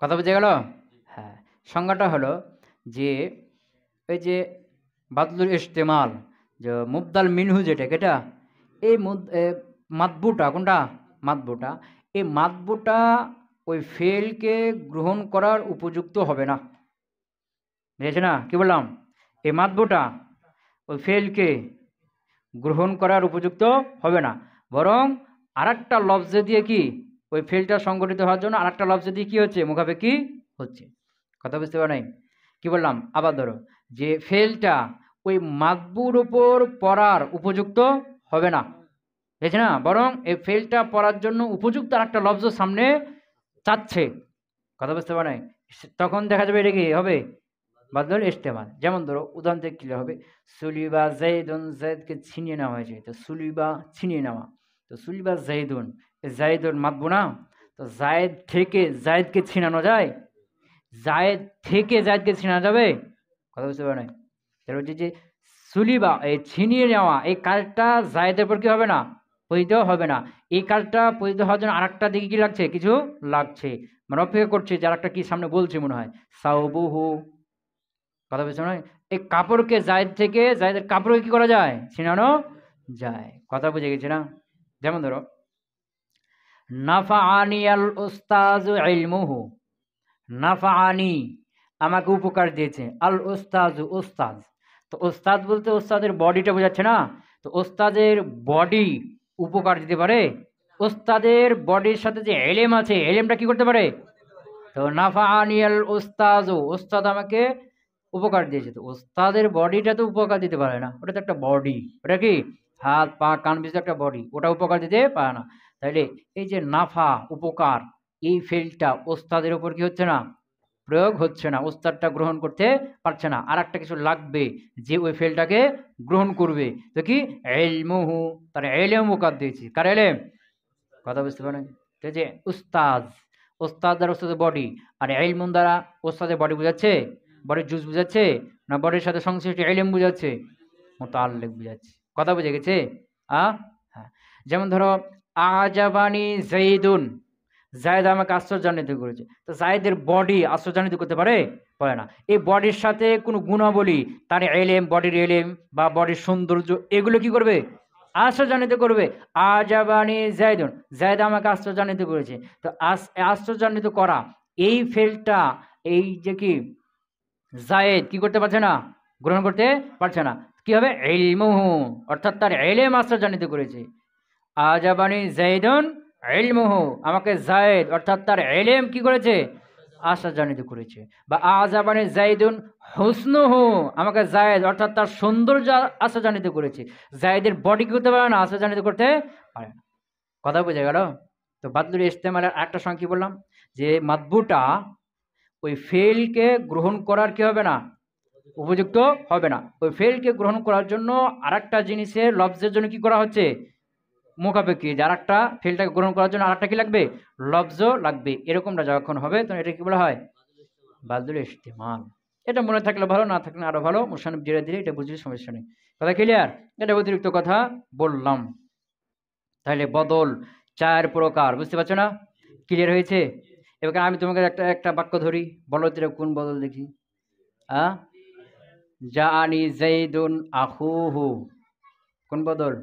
কথা বুঝে গেল? হ্যাঁ, সংজ্ঞাটা হলো যে এই যে বাদলুল ইস্তেমাল, যে মুবদাল মিনহু যেটা, এটা এই মাতবুটা, কোনটা? মাতবুটা, এই মাতবুটা ওই ফেলকে গ্রহণ করার উপযুক্ত হবে না। বুঝেছে না কি বললাম? এই মাতবুটা ওই ফেলকে গ্রহণ করার উপযুক্ত হবে না, বরং আরেকটা লফজে দিয়ে কি ওই ফেলটা সংগঠিত হওয়ার জন্য আরেকটা লফজে দিয়ে কি হচ্ছে? মুখাপেক্ষি হচ্ছে। কথা বুঝতে পার নাই? কি বললাম? আবার ধরো যে ফেলটা ওই মাতবুর উপর পড়ার উপযুক্ত হবে না, বুঝেছে না, বরং এই ফেলটা পড়ার জন্য উপযুক্ত আরেকটা লফজ সামনে চাচ্ছে। কথা বুঝতে পার নাই? তখন দেখা যাবে এটা কি হবে? বদল ইস্তেমাল। যেমন ধরো উদাহরণ থেকে ক্লিয়ার হবে, সুলিবা জাইদুন, জাইদকে ছিনিয়ে নেওয়া হয়েছে, তো সুলিবা ছিনিয়ে নেওয়া, তো সুলিবা জাইদুন, জাইদুন মাতবু না, তো জায়েদ থেকে জায়েদকে ছিনানো যায়? জায়েদ থেকে জায়েদকে ছিনানো যাবে? কথা বুঝতে পারো নাই? তাহলে হচ্ছে যে সুলিবা এই ছিনিয়ে নেওয়া এই কাজটা জায়েদের পর কি হবে না? পতিত হবে না। এই কাজটা পতিত হওয়ার জন্য আরেকটা দিকে কি লাগছে? কিছু লাগছে, মানে অপেক্ষা করছে যে আরেকটা কি সামনে বলছে মনে হয়, সাউবুহু। কথা বুঝছো না? এই কাপড়কে জায়েদ থেকে জায়েদের কাপড়কে কি করা যায়? ছিনানো যায়। কথা বুঝে গেছে না? যেমন ধরো নাফাআনি আল উস্তাজু ইলমুহু, নাফাআনি আমাকে উপকার দিয়েছে, আল উস্তাজু উস্তাদ, তো উস্তাদ বলতে উস্তাদের বডিটা বোঝাচ্ছে না, তো উস্তাদের বডি উপকার দিতে পারে, উস্তাদের বডির সাথে যে এলেম আছে এলেমটা কি করতে পারে? তো নাফাআনি আল উস্তাজু, উস্তাদ আমাকে উপকার দিয়েছে, তো ওস্তাদের বডিটা তো উপকার দিতে পারে না, ওটা তো একটা বডি, ওটা কি হাত পা কান বিশিষ্ট একটা বডি, ওটা উপকার দিতে পারে না। তাইলে এই যে নাফা উপকার, এই ফেলটা ওস্তাদের উপর কি হচ্ছে না? প্রয়োগ হচ্ছে না, ওস্তাদটা গ্রহণ করতে পারছে না, আর একটা কিছু লাগবে যে ওই ফেলটাকে গ্রহণ করবে, তো কি ইলমুহু, তার এলেম উপকার দিয়েছি, কার এলেম? কথা বুঝতে পারেন? যে উস্তাদ, ওস্তাদ দ্বারা ওস্তাদের বডি, আর ইলমুন দ্বারা ওস্তাদের বডি বোঝাচ্ছে, বডির জুজ বুঝাচ্ছে, না বডির সাথে সংশ্লিষ্ট ইলম বুঝাচ্ছে? মুতাআল্লিক বুঝাচ্ছে। কথা বুঝে গেছে? হ্যাঁ। যেমন ধরো আজাবানি জাইদুন, জায়েদ আমাকে আশ্চর্যান্বিত করেছে, তো জায়েদের বডি আশ্চর্যান্বিত করতে পারে? পারে না। এই বডির সাথে কোনো গুণাবলী, তার এলেম, বডির এলেম বা বডির সৌন্দর্য, এগুলো কি করবে? আশ্চর্যান্বিত করবে। আজাবানি জাইদুন, জায়েদ আমাকে আশ্চর্যান্বিত করেছে, তো আশ্চর্যান্বিত করা এই ফেলটা, এই যে কি জায়েদ কি করতে পারছে না? গ্রহণ করতে পারছে না, কি হবে? ইলমুহু, অর্থাৎ তার এলেম আশ্চর্যান্বিত করেছে। আজাবানি জাইদুন ইলমুহু, আমাকে জায়েদ অর্থাৎ তার এলেম কি করেছে? আশ্চর্যান্বিত করেছে। বা আজাবানি জাইদুন হুসনুহু, আমাকে জায়েদ অর্থাৎ তার সৌন্দর্য আশ্চর্যান্বিত করেছে। জায়েদের বডি কি করতে পারে না? আশ্চর্যান্বিত করতে পারে না। কথা বুঝে গেল? তো বাদলুল ইস্তেমালের একটা সংখ্যা কি বললাম, যে মাতবুটা ওই ফেলকে গ্রহণ করার কি হবে না? উপযুক্ত হবে না। ওই ফেলকে গ্রহণ করার জন্য আরেকটা জিনিসের লফজের জন্য কি করা হচ্ছে? মুখাপেক্ষি, যে আরেকটা ফেলটাকে গ্রহণ করার জন্য আরেকটা কি লাগবে? লফজ লাগবে। এরকমটা যখন হবে তখন এটা কি বলা হয়? বাদলুল ইস্তেমাল। এটা মনে থাকলে ভালো, না থাকলে আরো ভালো, মুসান্নিফ ধীরে ধীরে এটা বুঝলে সমস্যা নেই। কথা ক্লিয়ার? এটা অতিরিক্ত কথা বললাম। তাহলে বদল 4 প্রকার, বুঝতে পারছো না? ক্লিয়ার হয়েছে? এবার আমি তোমাকে একটা একটা বাক্য ধরি, বলো তো এটা কোন বদল দেখি। জাআনি যাইদুন আখুহু, কোন বদল?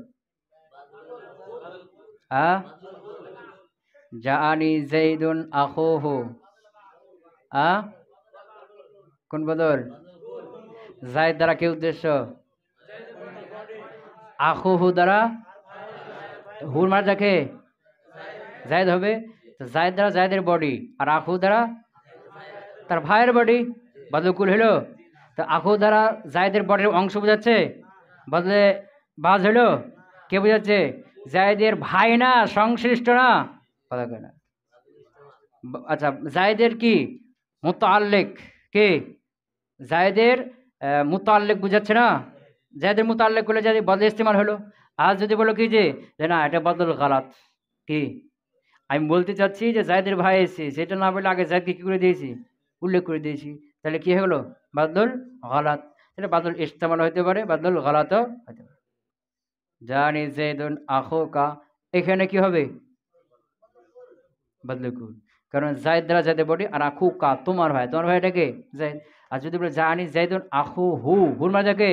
জাআনি যাইদুন আখুহু, কোন বদল? জায়দ দ্বারা কি উদ্দেশ্য? আখুহু দ্বারা হুর মার যাকে জায়দ হবে, তো জায়দ দ্বারা জায়দের বডি, আর আখু দ্বারা তার ভাইয়ের বডি, বদলকুল হলো। তো আখু দ্বারা জায়দের বডির অংশ বোঝাচ্ছে, বদলে বাজ হলো কে বোঝাচ্ছে? জায়দের ভাই না, সংশ্লিষ্ট না, কথা কয় না। আচ্ছা, জায়দের কি মুতাল্লিক, কে? জায়দের মুতাল্লিক বুঝাচ্ছে না, জায়দের মুতাল্লিক করলে যদি বদল ইস্তেমাল হলো। আর যদি বলো কি যে না এটা বদল গালাত, কি আমি বলতে চাচ্ছি যে জায়দের ভাই এসে, সেটা না বলে আগে জায়দকে কি করে দিয়েছি? উল্লেখ করে দিয়েছি, তাহলে কি হলো? বদল গালাত। তাহলে বদল ইস্তেমাল হতে পারে, বদল গালাতও হতে পারে। জানি জাইদুন আখুকা, এখানে কি হবে? বদলকুল, কারণ জায়দ দ্বারা জায়দের বডি, আর আখুকা তোমার ভাই, তোমার ভাই এটাকে জায়দ। আর যদি বলে জানি জাইদুন আখু হু, হুর মার্জাকে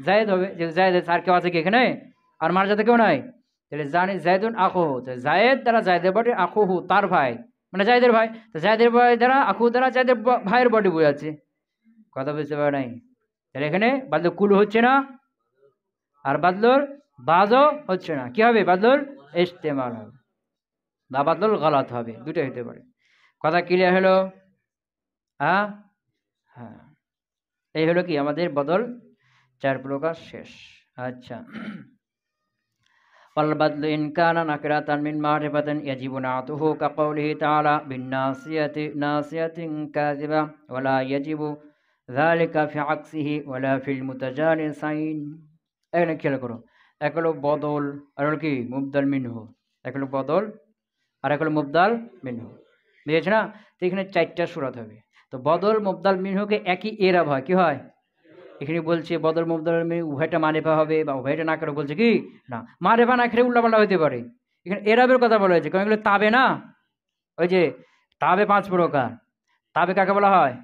জায়দ হবে, যে জায়দ আর কেউ আছে কি এখানে? আর মার্জাতে কেউ নাই, তাহলে জানি জাইদুন আখু, জায়েদ দ্বারা জায়দের বডি, আখু হু তার ভাই, মানে জায়দের ভাই, তো জায়দের ভাই দ্বারা আখু দ্বারা জায়দের ভাইয়ের বডি বোঝাচ্ছে, কথা বুঝতে পারে নাই? তাহলে এখানে বাদল কুল হচ্ছে না, আর বাদলুর বাজও হচ্ছে না, কি হবে? বাদলুর ইস্তেমাল হবে বা বাদলুল গালাত হবে, দুটোই হতে পারে। কথা ক্লিয়ার হলো? হ্যাঁ, এই হলো কি আমাদের বদল 4 প্রকার শেষ। আচ্ছা, والبدل إن كان نكرة من معرفة يجب نعته كقوله تعالى بالناصية ناصية كاذبة ولا يجب ذلك في عكسه ولا في المتجانسين। এখানে খেয়াল করো, এক হলো বদল, আর হলো কি মুবদাল মিনহু। এক হলো বদল, আর এক হলো মুবদাল মিনহু, বুঝেছ না? তো এখানে 4টা সূরত হবে। তো বদল মুবদাল মিনহুকে একই এরাব হয়, কি হয়? এখানে বলছে বদল মুবদাল মিনহু উভয়টা মারিফা হবে, বা উভয়টা না করে বলছে কি না মারিফা না খেলে উল্টাপাল্টা হতে পারে। এখানে এরাবের কথা বলা হয়েছে, কারণ এগুলো তাবে না, ওই যে তাবে 5 প্রকার। তাবে কাকে বলা হয়?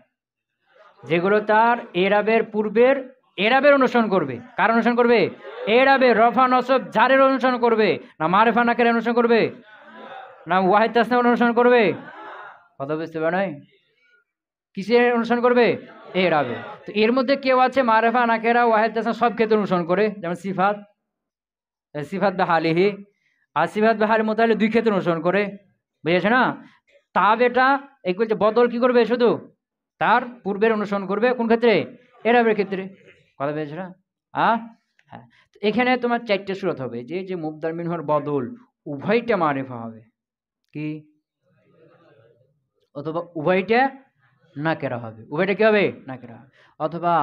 যেগুলো তার এরাবের পূর্বের এরাবের অনুসরণ করবে। কার অনুসরণ করবে? এরাবের রফা নসব জারের অনুসরণ করবে, না মারিফা নাকের অনুসরণ করবে, না ওয়াহিদ তাসনিয়ার অনুসরণ করবে, কথা বুঝতে পারে নাই? কিসের অনুসরণ করবে? এরাবে। তো এর মধ্যে কেউ আছে মারিফা নাকেরা ওয়াহিদ তাসনিয়া সব ক্ষেত্রে অনুসরণ করে, যেমন সিফাত, সিফাত বেহালিহি, আর সিফাত বেহালি মোতালে 2 ক্ষেত্রে অনুসরণ করে, বুঝেছে না? তাবেটা এই বলছে বদল কি করবে? শুধু তার পূর্বের অনুসরণ করবে, কোন ক্ষেত্রে? এরাবের ক্ষেত্রে, কথা বুঝেছে না? হ্যাঁ, তো এখানে তোমার 4টে সূরত হবে, যে যে মুবদাল মিনহুর বদল উভয়টা মারিফা হবে, কি অথবা উভয়টা নাকেরা হবে, উভয়টা কি হবে? নাকেরা হবে। অথবা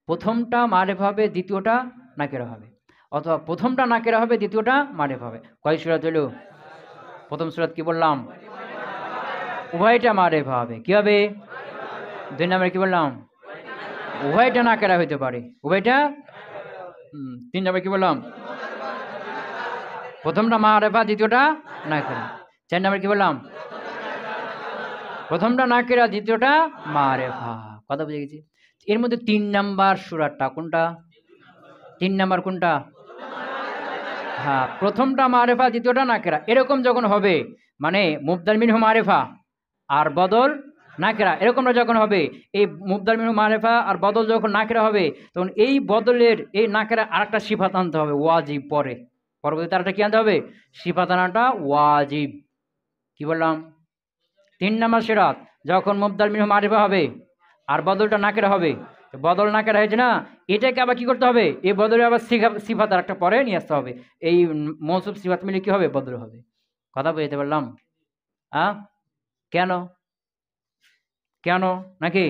প্রথমটা মারিফা হবে, দ্বিতীয়টা নাকেরা হবে, অথবা প্রথমটা নাকেরা হবে, দ্বিতীয়টা মারিফা হবে। কয় সূরত হলো? প্রথম সূরত কি বললাম? উভয়টা মারিফা হবে, কি হবে? 2 নম্বরে কি বললাম? উভয়টা নাকেরা হইতে পারে, উভয়টা। 3 নম্বরে কি বললাম? প্রথমটা মারিফা, দ্বিতীয়টা নাকেরা। 4 নম্বরে কি বললাম? প্রথমটা নাকেরা, দ্বিতীয়টা মারিফা, কথা বুঝে গেছি? এর মধ্যে 3 নাম্বার সূরাটা কোনটা? 3 নাম্বার কোনটা? হ্যাঁ, প্রথমটা মারিফা, দ্বিতীয়টা নাকেরা, এরকম যখন হবে, মানে মুবদাল মিনহু মারিফা আর বদল নাকেরা, এরকমটা যখন হবে, এই মুবদাল মিনহু মারিফা আর বদল যখন নাকেরা হবে, তখন এই বদলের এই নাকেরা আরেকটা সিফাত আনতে হবে, ওয়াজিব। পরে পরবর্তীতে আরেকটা কি আনতে হবে? সিফাত আনাটা ওয়াজিব। কি বললাম? 3 নাম্বার সিরাত, যখন মুবদাল মিনহু মারিফা হবে আর বদলটা নাকেরা হবে, বদল নাকেরা হয়েছে না, এটাকে আবার কি করতে হবে? এই বদলে আবার সিফাত আর একটা পরে নিয়ে আসতে হবে, এই মৌসুফ সিফাত মিলে কি হবে? বদল হবে। কথা বুঝতে পারলাম? কেন কেন নাকি?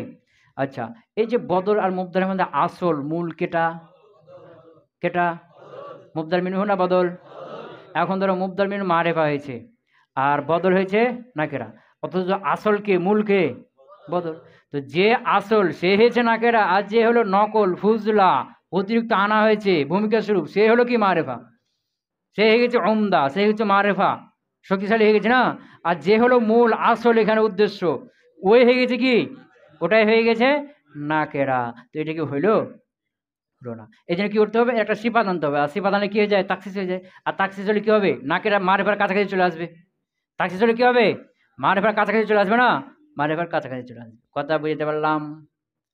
আচ্ছা, এই যে বদল আর মুবদালের মধ্যে আসল মূল কেটা? কেটা? মুবদাল মিনহু না বদল? এখন ধরো মুবদাল মিনহু মারিফা হয়েছে আর বদল হয়েছে নাকেরা, অথচ আসল কে, মূল কে? বদল। তো যে আসল সে হয়েছে নাকেরা, আর যে হলো নকল ফুজলা অতিরিক্ত আনা হয়েছে ভূমিকা স্বরূপ, সে হলো কি? মারিফা। সে হয়ে গেছে উমদা, সে হচ্ছে মারিফা, শক্তিশালী হয়ে গেছে না? আর যে হলো মূল আসল এখানে উদ্দেশ্য, ওই হয়ে গেছে কি? ওটাই হয়ে গেছে নাকেরা। তো এটা কি হইল? হলো না। এই জন্য কি করতে হবে, একটা সিফাত আনতে হবে। আর সিফাত আনলে কি হয়ে যায়, তাকসিস হয়ে যায়। আর তাকসিস হলে কি হবে, নাকেরা মারিফার কাছাকাছি চলে আসবে। তাকসিস হলে কি হবে, মারিফার কাছাকাছি চলে আসবে না, মারিফার কাছাকাছি চলে আসবে। কথা বুঝতে পারলাম?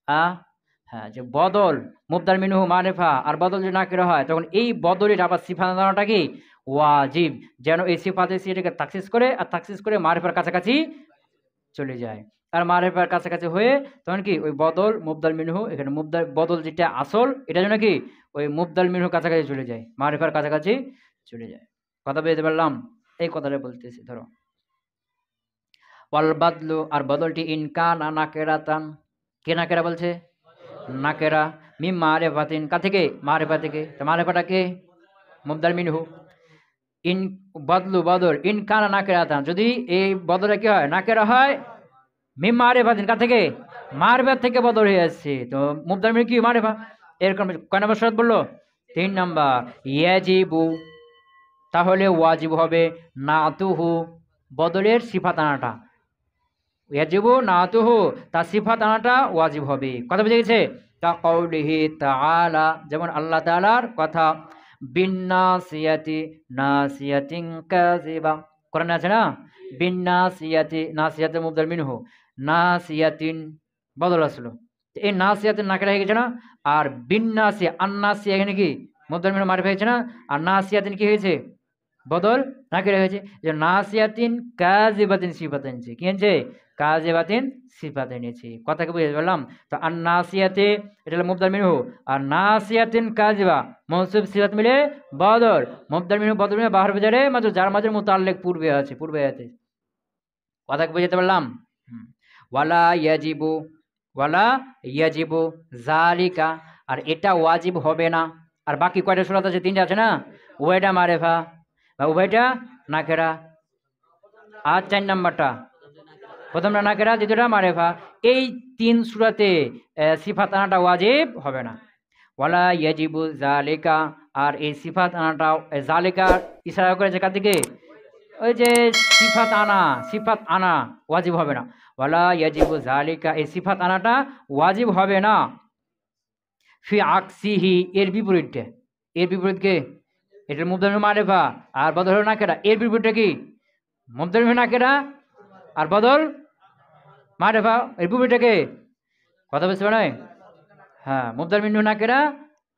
হ্যাঁ, যে বদল মুবদাল মিনহু মারিফা আর বদল যদি নাকিরা হয় তখন এই বদলের আবার সিফাত আনাটা কি ওয়াজিব, যেন এই সিফাতে এটাকে তাকসিস করে আর তাকসিস করে মারিফার কাছাকাছি চলে যায়। আর মারিফার কাছাকাছি হয়ে তখন কি ওই বদল মুবদাল মিনহু, এখানে মুবদাল বদল যেটা আসল এটা জন্য কি ওই মুবদাল মিনহু কাছাকাছি চলে যায়, মারিফার কাছাকাছি চলে যায়। কথা বুঝতে পারলাম? এই কথাটা বলতেছি। ধরো ওয়াল বাদলু আর বদলটি ইনকানা নাকেরাতান, কে নাকেরা বলছে, নাকেরা, মিম মারেফাতিন কা থেকে, মারেফা থেকে। তো মারেফাটা কে, মুবদাল মিনহু। ইন বদলু বদল ইনকানা নাকেরাতান, যদি এই বদলে কি হয়, নাকেরা হয়, মিম মারেফাতিন কা থেকে, মারফা থেকে বদল হয়ে আসছে, তো মুবদাল মিনহু কি মারেফা। এরকম কয় নম্বর শর্ত বললো, 3 নম্বর। ইয়াজিবু, তাহলে ওয়াজিব হবে নাতুহু, বদলের সিফাত আনাটা। ইয়াজিবু নাতুহু, তার সিফাত আনাটা ওয়াজিব হবে। কথা বুঝে গেছে? কা কওলিহি তাআলা, যেমন আল্লাহ তাআলার কথা, বিন্নাসিয়াতি নাসিয়াতিন কাযিবা, কোরআনে আছে না, বিন্নাসিয়াতি, নাসিয়াতে মুবদাল মিনহু, নাসিয়াতিন বদল আসলো। এই নাসিয়াতিন নাকিরা হয়ে গেছে না, আর বিন্নাসিয়া আন্নাসিয়া এখানে কি মুবদাল মিনহু মারিফা হয়েছে না, আর নাসিয়াতিন কি হয়েছে, বদল নাকিরা হয়েছে। যে নাসিয়াতিন কাযিবাতিন সিফাত এনেছে, কি এনেছে, কাযিবাতিন সিফাত এনেছে। কথাকে বুঝতে পারলাম? তো আর নাসিয়াতে এটা হলো মুবদাল মিনহু, আর নাসিয়াতিন কাযিবা মনসুব সিফাত মিলে বদল, মুবদাল মিনহু বদল মিলে বাহর বাজারে মাত্র যার মাঝে মুতাল্লিক পূর্বে আছে, পূর্বে আছে। কথাকে বুঝতে পারলাম? ওয়ালা ইয়াজিবু, ওয়ালা ইয়াজিবু জালিকা, আর এটা ওয়াজিব হবে না। আর বাকি কয়টা সুরাত আছে, 3টা আছে না, উভয়টা মারেফা বা উভয়টা নাকেরা। আর 4 নাম্বারটা, প্রথমটা নাকেরা, দ্বিতীয়টা মারেফা। এই 3 সূরাতে সিফাত আনাটা ওয়াজিব হবে না। ওয়ালা ইয়াজিবু জালিকা, আর এই সিফাত আনাটা, জালিকা ইশারা করেছে কার দিকে, ওই যে সিফাত আনা, সিফাত আনা ওয়াজিব হবে না। ওয়ালা ইয়াজিবু জালিকা, এই সিফাত আনাটা ওয়াজিব হবে না। ফি আকসিহি, এর বিপরীতটা, এর বিপরীত কে, এটার মুবদাল মারিফা আর বদল হলো নাকেরা। এর বিপরীতটা কি, মুবদাল নাকেরা আর বদল মারিফা, এর বিপরীতটা কে, কথা বুঝতে পারে? হ্যাঁ, মুবদাল মিনহু নাকেরা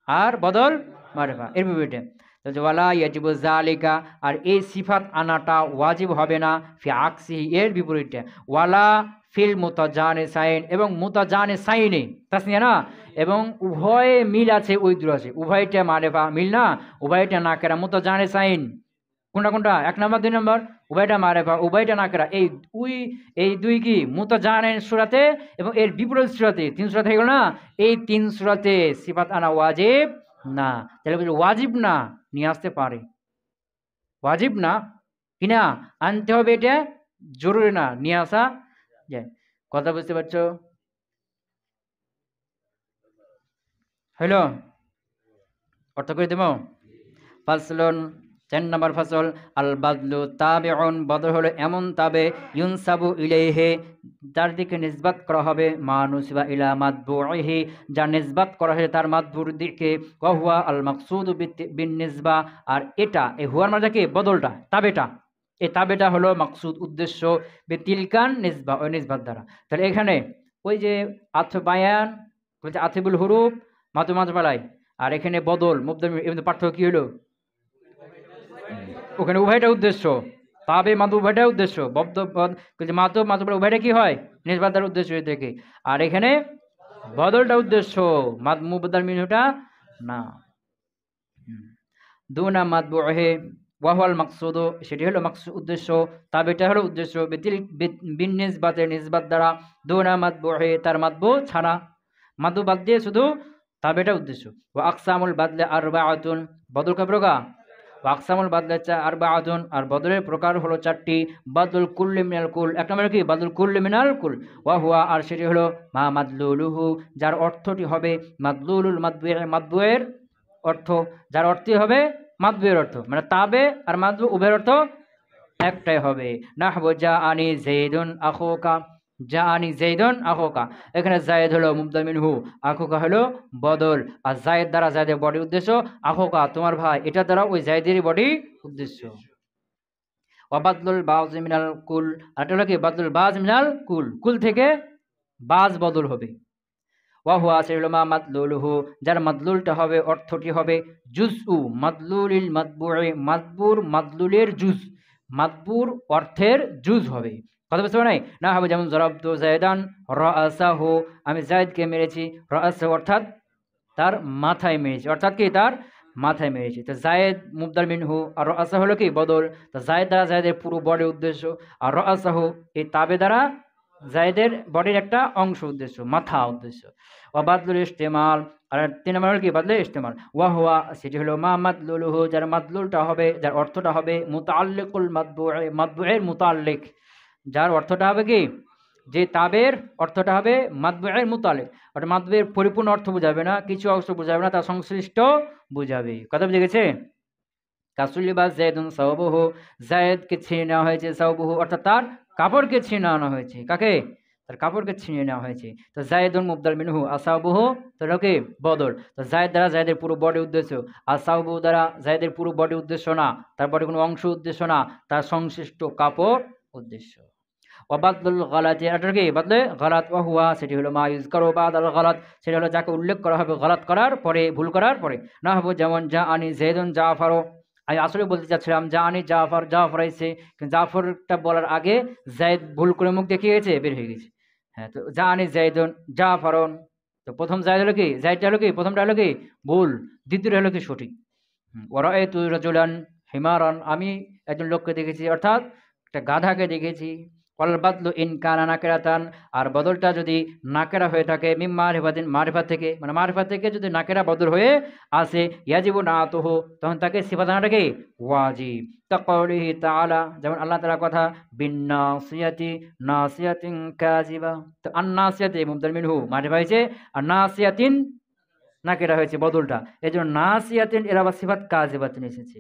আর বদল মারিফা, এর বিপরীতে। তো ওয়ালা ইয়াজিবু জালিকা, আর এই সিফাত আনাটা ওয়াজিব হবে না। ফি আকসিহি, এর বিপরীতে। ওয়ালা ফিল মুতাজানিসাইন, এবং মুতাজানিসাইনে তাসনিয়া না, এবং উভয়ে মিল আছে, ওই দূর আছে, উভয়টা মারিফা মিল না, উভয়টা নাকেরা। মুতাজানিসাইন কোনটা কোনটা, 1 নম্বর 2 নম্বর, উভয়টা মারিফা উভয়টা নাকেরা। এই দুই কি মুতাজানিন সূরাতে এবং এর বিপরীত সূরাতে, 3 সূরাতে হয়ে গেল না, এই 3 সূরাতে সিফাত আনা ওয়াজিব না। তাহলে বলি ওয়াজিব না, নিয়ে আসতে পারে, ওয়াজিব না কিনা আনতে হবে, এটা জরুরি না, নিয়ে আসা যায়। কথা বুঝতে পারছো? হইল? অর্থ করে দেব। ফাসলুন, 4 নম্বর ফসল। আল বাদলু তাবিউন, বদল হলো এমন তাবে, ইউনসাবু ইলাইহি, যার দিকে নিসবাত করা হবে, মানুসিবা ইলা মাতবুইহি, যা নিসবাত করা হয়েছে তার মাতবুর দিকে। ওয়া হুয়া আল মাকসুদু বিন নিসবা, আর এটা এই হুয়ার মানে কি, বদলটা, তাবেটা, এই তাবেটা হলো মাকসুদ, উদ্দেশ্য, বিতিলকান নিসবা, ওই নিসবাত দ্বারা। তাহলে এখানে ওই যে আতফ বায়ান বলছে, আতিবুল হুরুফ মাতু মাতবালাই, আর এখানে বদল মুবদাল, এর পার্থক্য কি হলো, ওখানে উভয়টা উদ্দেশ্য, তাবে মাদু উভয়টা উদ্দেশ্য, মাতু মাতু উভয়টা কি হয়, নিসবাতের উদ্দেশ্য থেকে। আর এখানে বদলটা উদ্দেশ্য, মুবদাল মিনহুটা না। দুনা মাতবুহে ওয়াহুয়াল মাকসুদ, সেটি হলো মাকসুদ, উদ্দেশ্য, তাবেটা হলো উদ্দেশ্য, বিন নিসবাতের নিসবাত দ্বারা। দুনা মাতবুহে, তার মাতবু ছাড়া, মাতবু বাদ দিয়ে শুধু তাবেটা উদ্দেশ্য। ওয়া আকসামুল বাদলে আরবাআতুন, বদল কয় প্রকার, ওয়া আকসামুল বাদলে আরবাআতুন, আর বদলের প্রকার হলো 4টি। বাদলুল কুল্লি মিনাল কুল, 1 নম্বরে কি, বাদলুল কুল্লি মিনাল কুল। ওয়া হুয়া, আর সেটি হলো মা মাদলুলুহু, যার অর্থটি হবে মাদলুলুল মাতবুয়ের অর্থ, যার অর্থই হবে মাতবুয়ের অর্থ, মানে তাবে আর মাতবু উভয়ের অর্থ একটাই হবে। নাহবু জাআনি যাইদুন আখুকা, জাআনি যাইদুন আখুকা। এখানে জায়েদ হলো মুবদাল মিনহু, আখুকা হলো বদল। আর জায়েদ দ্বারা জায়েদের বডি উদ্দেশ্য, আখুকা তোমার ভাই, এটা দ্বারা ওই জায়েদেরই বডি উদ্দেশ্য। ওয়াবাদলুল বাজ মিনাল কুল, আর এটা হলো কি বাদলুল বাজ মিনাল কুল, কুল থেকে বাজ বদল হবে। ওয়াহুয়া সেগুলো মা মাদলুলহু, যার মাদলুলটা হবে, অর্থটি হবে জুজউ মাদলুলিল মাতবুই, মাতবুর মাদলুলের জুজ, মাতবুর অর্থের জুজ হবে। কথা বুঝতে পারে নাই? না হবে যেমন জরাবতু জায়দান রাআসাহু, আমি জায়দকে মেরেছি, রাআসাহু অর্থাৎ তার মাথায় মেরেছি, অর্থাৎ কি তার মাথায় মেরেছি। তো জায়েদ মুবদাল মিনহু, আর রাআসা হলো কি বদল। তো জায়েদ দ্বারা জায়েদের পুরো বডির উদ্দেশ্য, আর রাআসাহু এই তাবে দ্বারা জায়েদের বডির একটা অংশ উদ্দেশ্য, মাথা উদ্দেশ্য। ওয়াবাদলুল ইস্তেমাল, আর ৩ নম্বর হলো কি বাদলে ইস্তেমাল। ওয়াহুয়া সেটি হলো মা মাদলুলহু, যার মাদলুলটা হবে, যার অর্থটা হবে মুতাআল্লিকুল মাতবুই, মাতবুয়ের মুতাআল্লিক, যার অর্থটা হবে কি, যে তাবের অর্থটা হবে মাতবুয়ের মুতাআল্লিক, অর্থাৎ মাতবুয়ের পরিপূর্ণ অর্থ বোঝাবে না, কিছু অংশ বোঝাবে না, তার সংশ্লিষ্ট বোঝাবে। কথা বুঝে গেছে? কাসুলিবাস জায়দুন সাওবহু, জায়েদকে ছিনিয়ে নেওয়া হয়েছে, সাওবহু অর্থাৎ তার কাপড়কে ছিনিয়ে নেওয়া হয়েছে। কাকে? তার কাপড়কে ছিনিয়ে নেওয়া হয়েছে। তো জায়েদুন মুবদাল মিনহু, আসাবহু তো লোকে বদল। তো জায়েদ দ্বারা জায়েদের পুরো বডি উদ্দেশ্য, আসাবহু দ্বারা জায়েদের পুরো বডি উদ্দেশ্য না, তার বডি কোনো অংশ উদ্দেশ্য না, তার সংশ্লিষ্ট কাপড় উদ্দেশ্য। ওয়াবাদলুল গালাতি, এটা কি বাদলে গালাত। ওয়াহুয়া সেটি হলো মা ইউজকারু বাদাল গালাত, সেটা হলো যাকে উল্লেখ করা হবে গালাত করার পরে, ভুল করার পরে। না হবে যেমন জা আনি জাইদুন জাফারও, আমি আসলে বলতে চাচ্ছিলাম জা আনি জাফর, জাফর আইছে, কিন্তু জাফরটা বলার আগে জায়েদ ভুল করে মুখ দেখিয়ে গেছে, বের হয়ে গেছে। হ্যাঁ, তো জা আনি জাইদুন জাফরন, তো প্রথম জায়েদ হলো কি, জায়েদটা হলো কি, প্রথমটা হলো কি ভুল, দ্বিতীয়টা হলো কি সঠিক। ওয়ারাআইতু রাজুলান হিমারান, আমি একজন লোককে দেখেছি, অর্থাৎ একটা গাধাকে দেখেছি। ওয়াল বাদলু ইন কানা নাকিরাতান, আর বদলটা যদি নাকেরা হয়ে থাকে, মিম মারিফাতিন, মারিফাত থেকে, মানে মারিফাত থেকে যদি নাকেরা বদল হয়ে আসে, ইয়াজিবু নাতুহু, তখন তাকে সিফাত আনাটা কি ওয়াজিব। তাকাউলিহি তাআলা, যেমন আল্লাহ তাআলার কথা, বিন্নাসিয়াতি নাসিয়াতিন কাযিবা, তো আন্নাসিয়াতি মুবদাল মিনহু মারিফা হয়েছে, আর নাসিয়াতিন নাকেরা হয়েছে বদলটা, এই জন্য নাসিয়াতিন এর আবার সিফাত কাযিবাতিন এসেছে।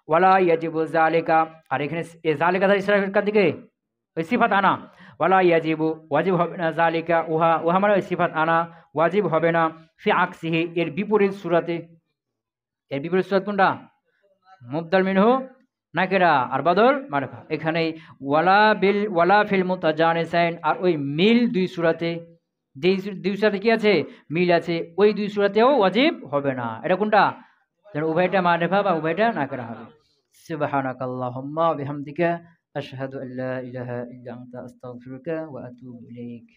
ওয়ালা ইয়াজিবু যালিকা, আর এখানে এ যালিকা দ্বারা ইশারা কার দিকে, ওই সিফাত আনা। ওয়ালা ইয়াজিবু ওয়াজিব হবে না, যালিকা উহা, উহা মানে ওই সিফাত আনা, ওয়াজিব হবে না। ফি আকসিহি এর বিপরীত সূরাতে, এর বিপরীত সূরাত কোনটা? মুবদাল মিনহু নাকেরা আর বদল মারফা। এখানে ওয়ালা ফিল মুতাজানিসাইন, আর ওই মিল দুই সূরাতে, যেই দুই সূরাতে কি আছে, মিল আছে, ওই দুই সূরাতেও ওয়াজিব হবে না। এটা কোনটা? যেন উভয়টা মারফা বা উভয়টা নাকেরা হবে। সুবহানাকাল্লাহুম্মা ওয়া বিহামদিকা আশহাদু আল্লা ইলাহা ইল্লা আনতা আস্তাগফিরুকা ওয়া আতুবু ইলাইক।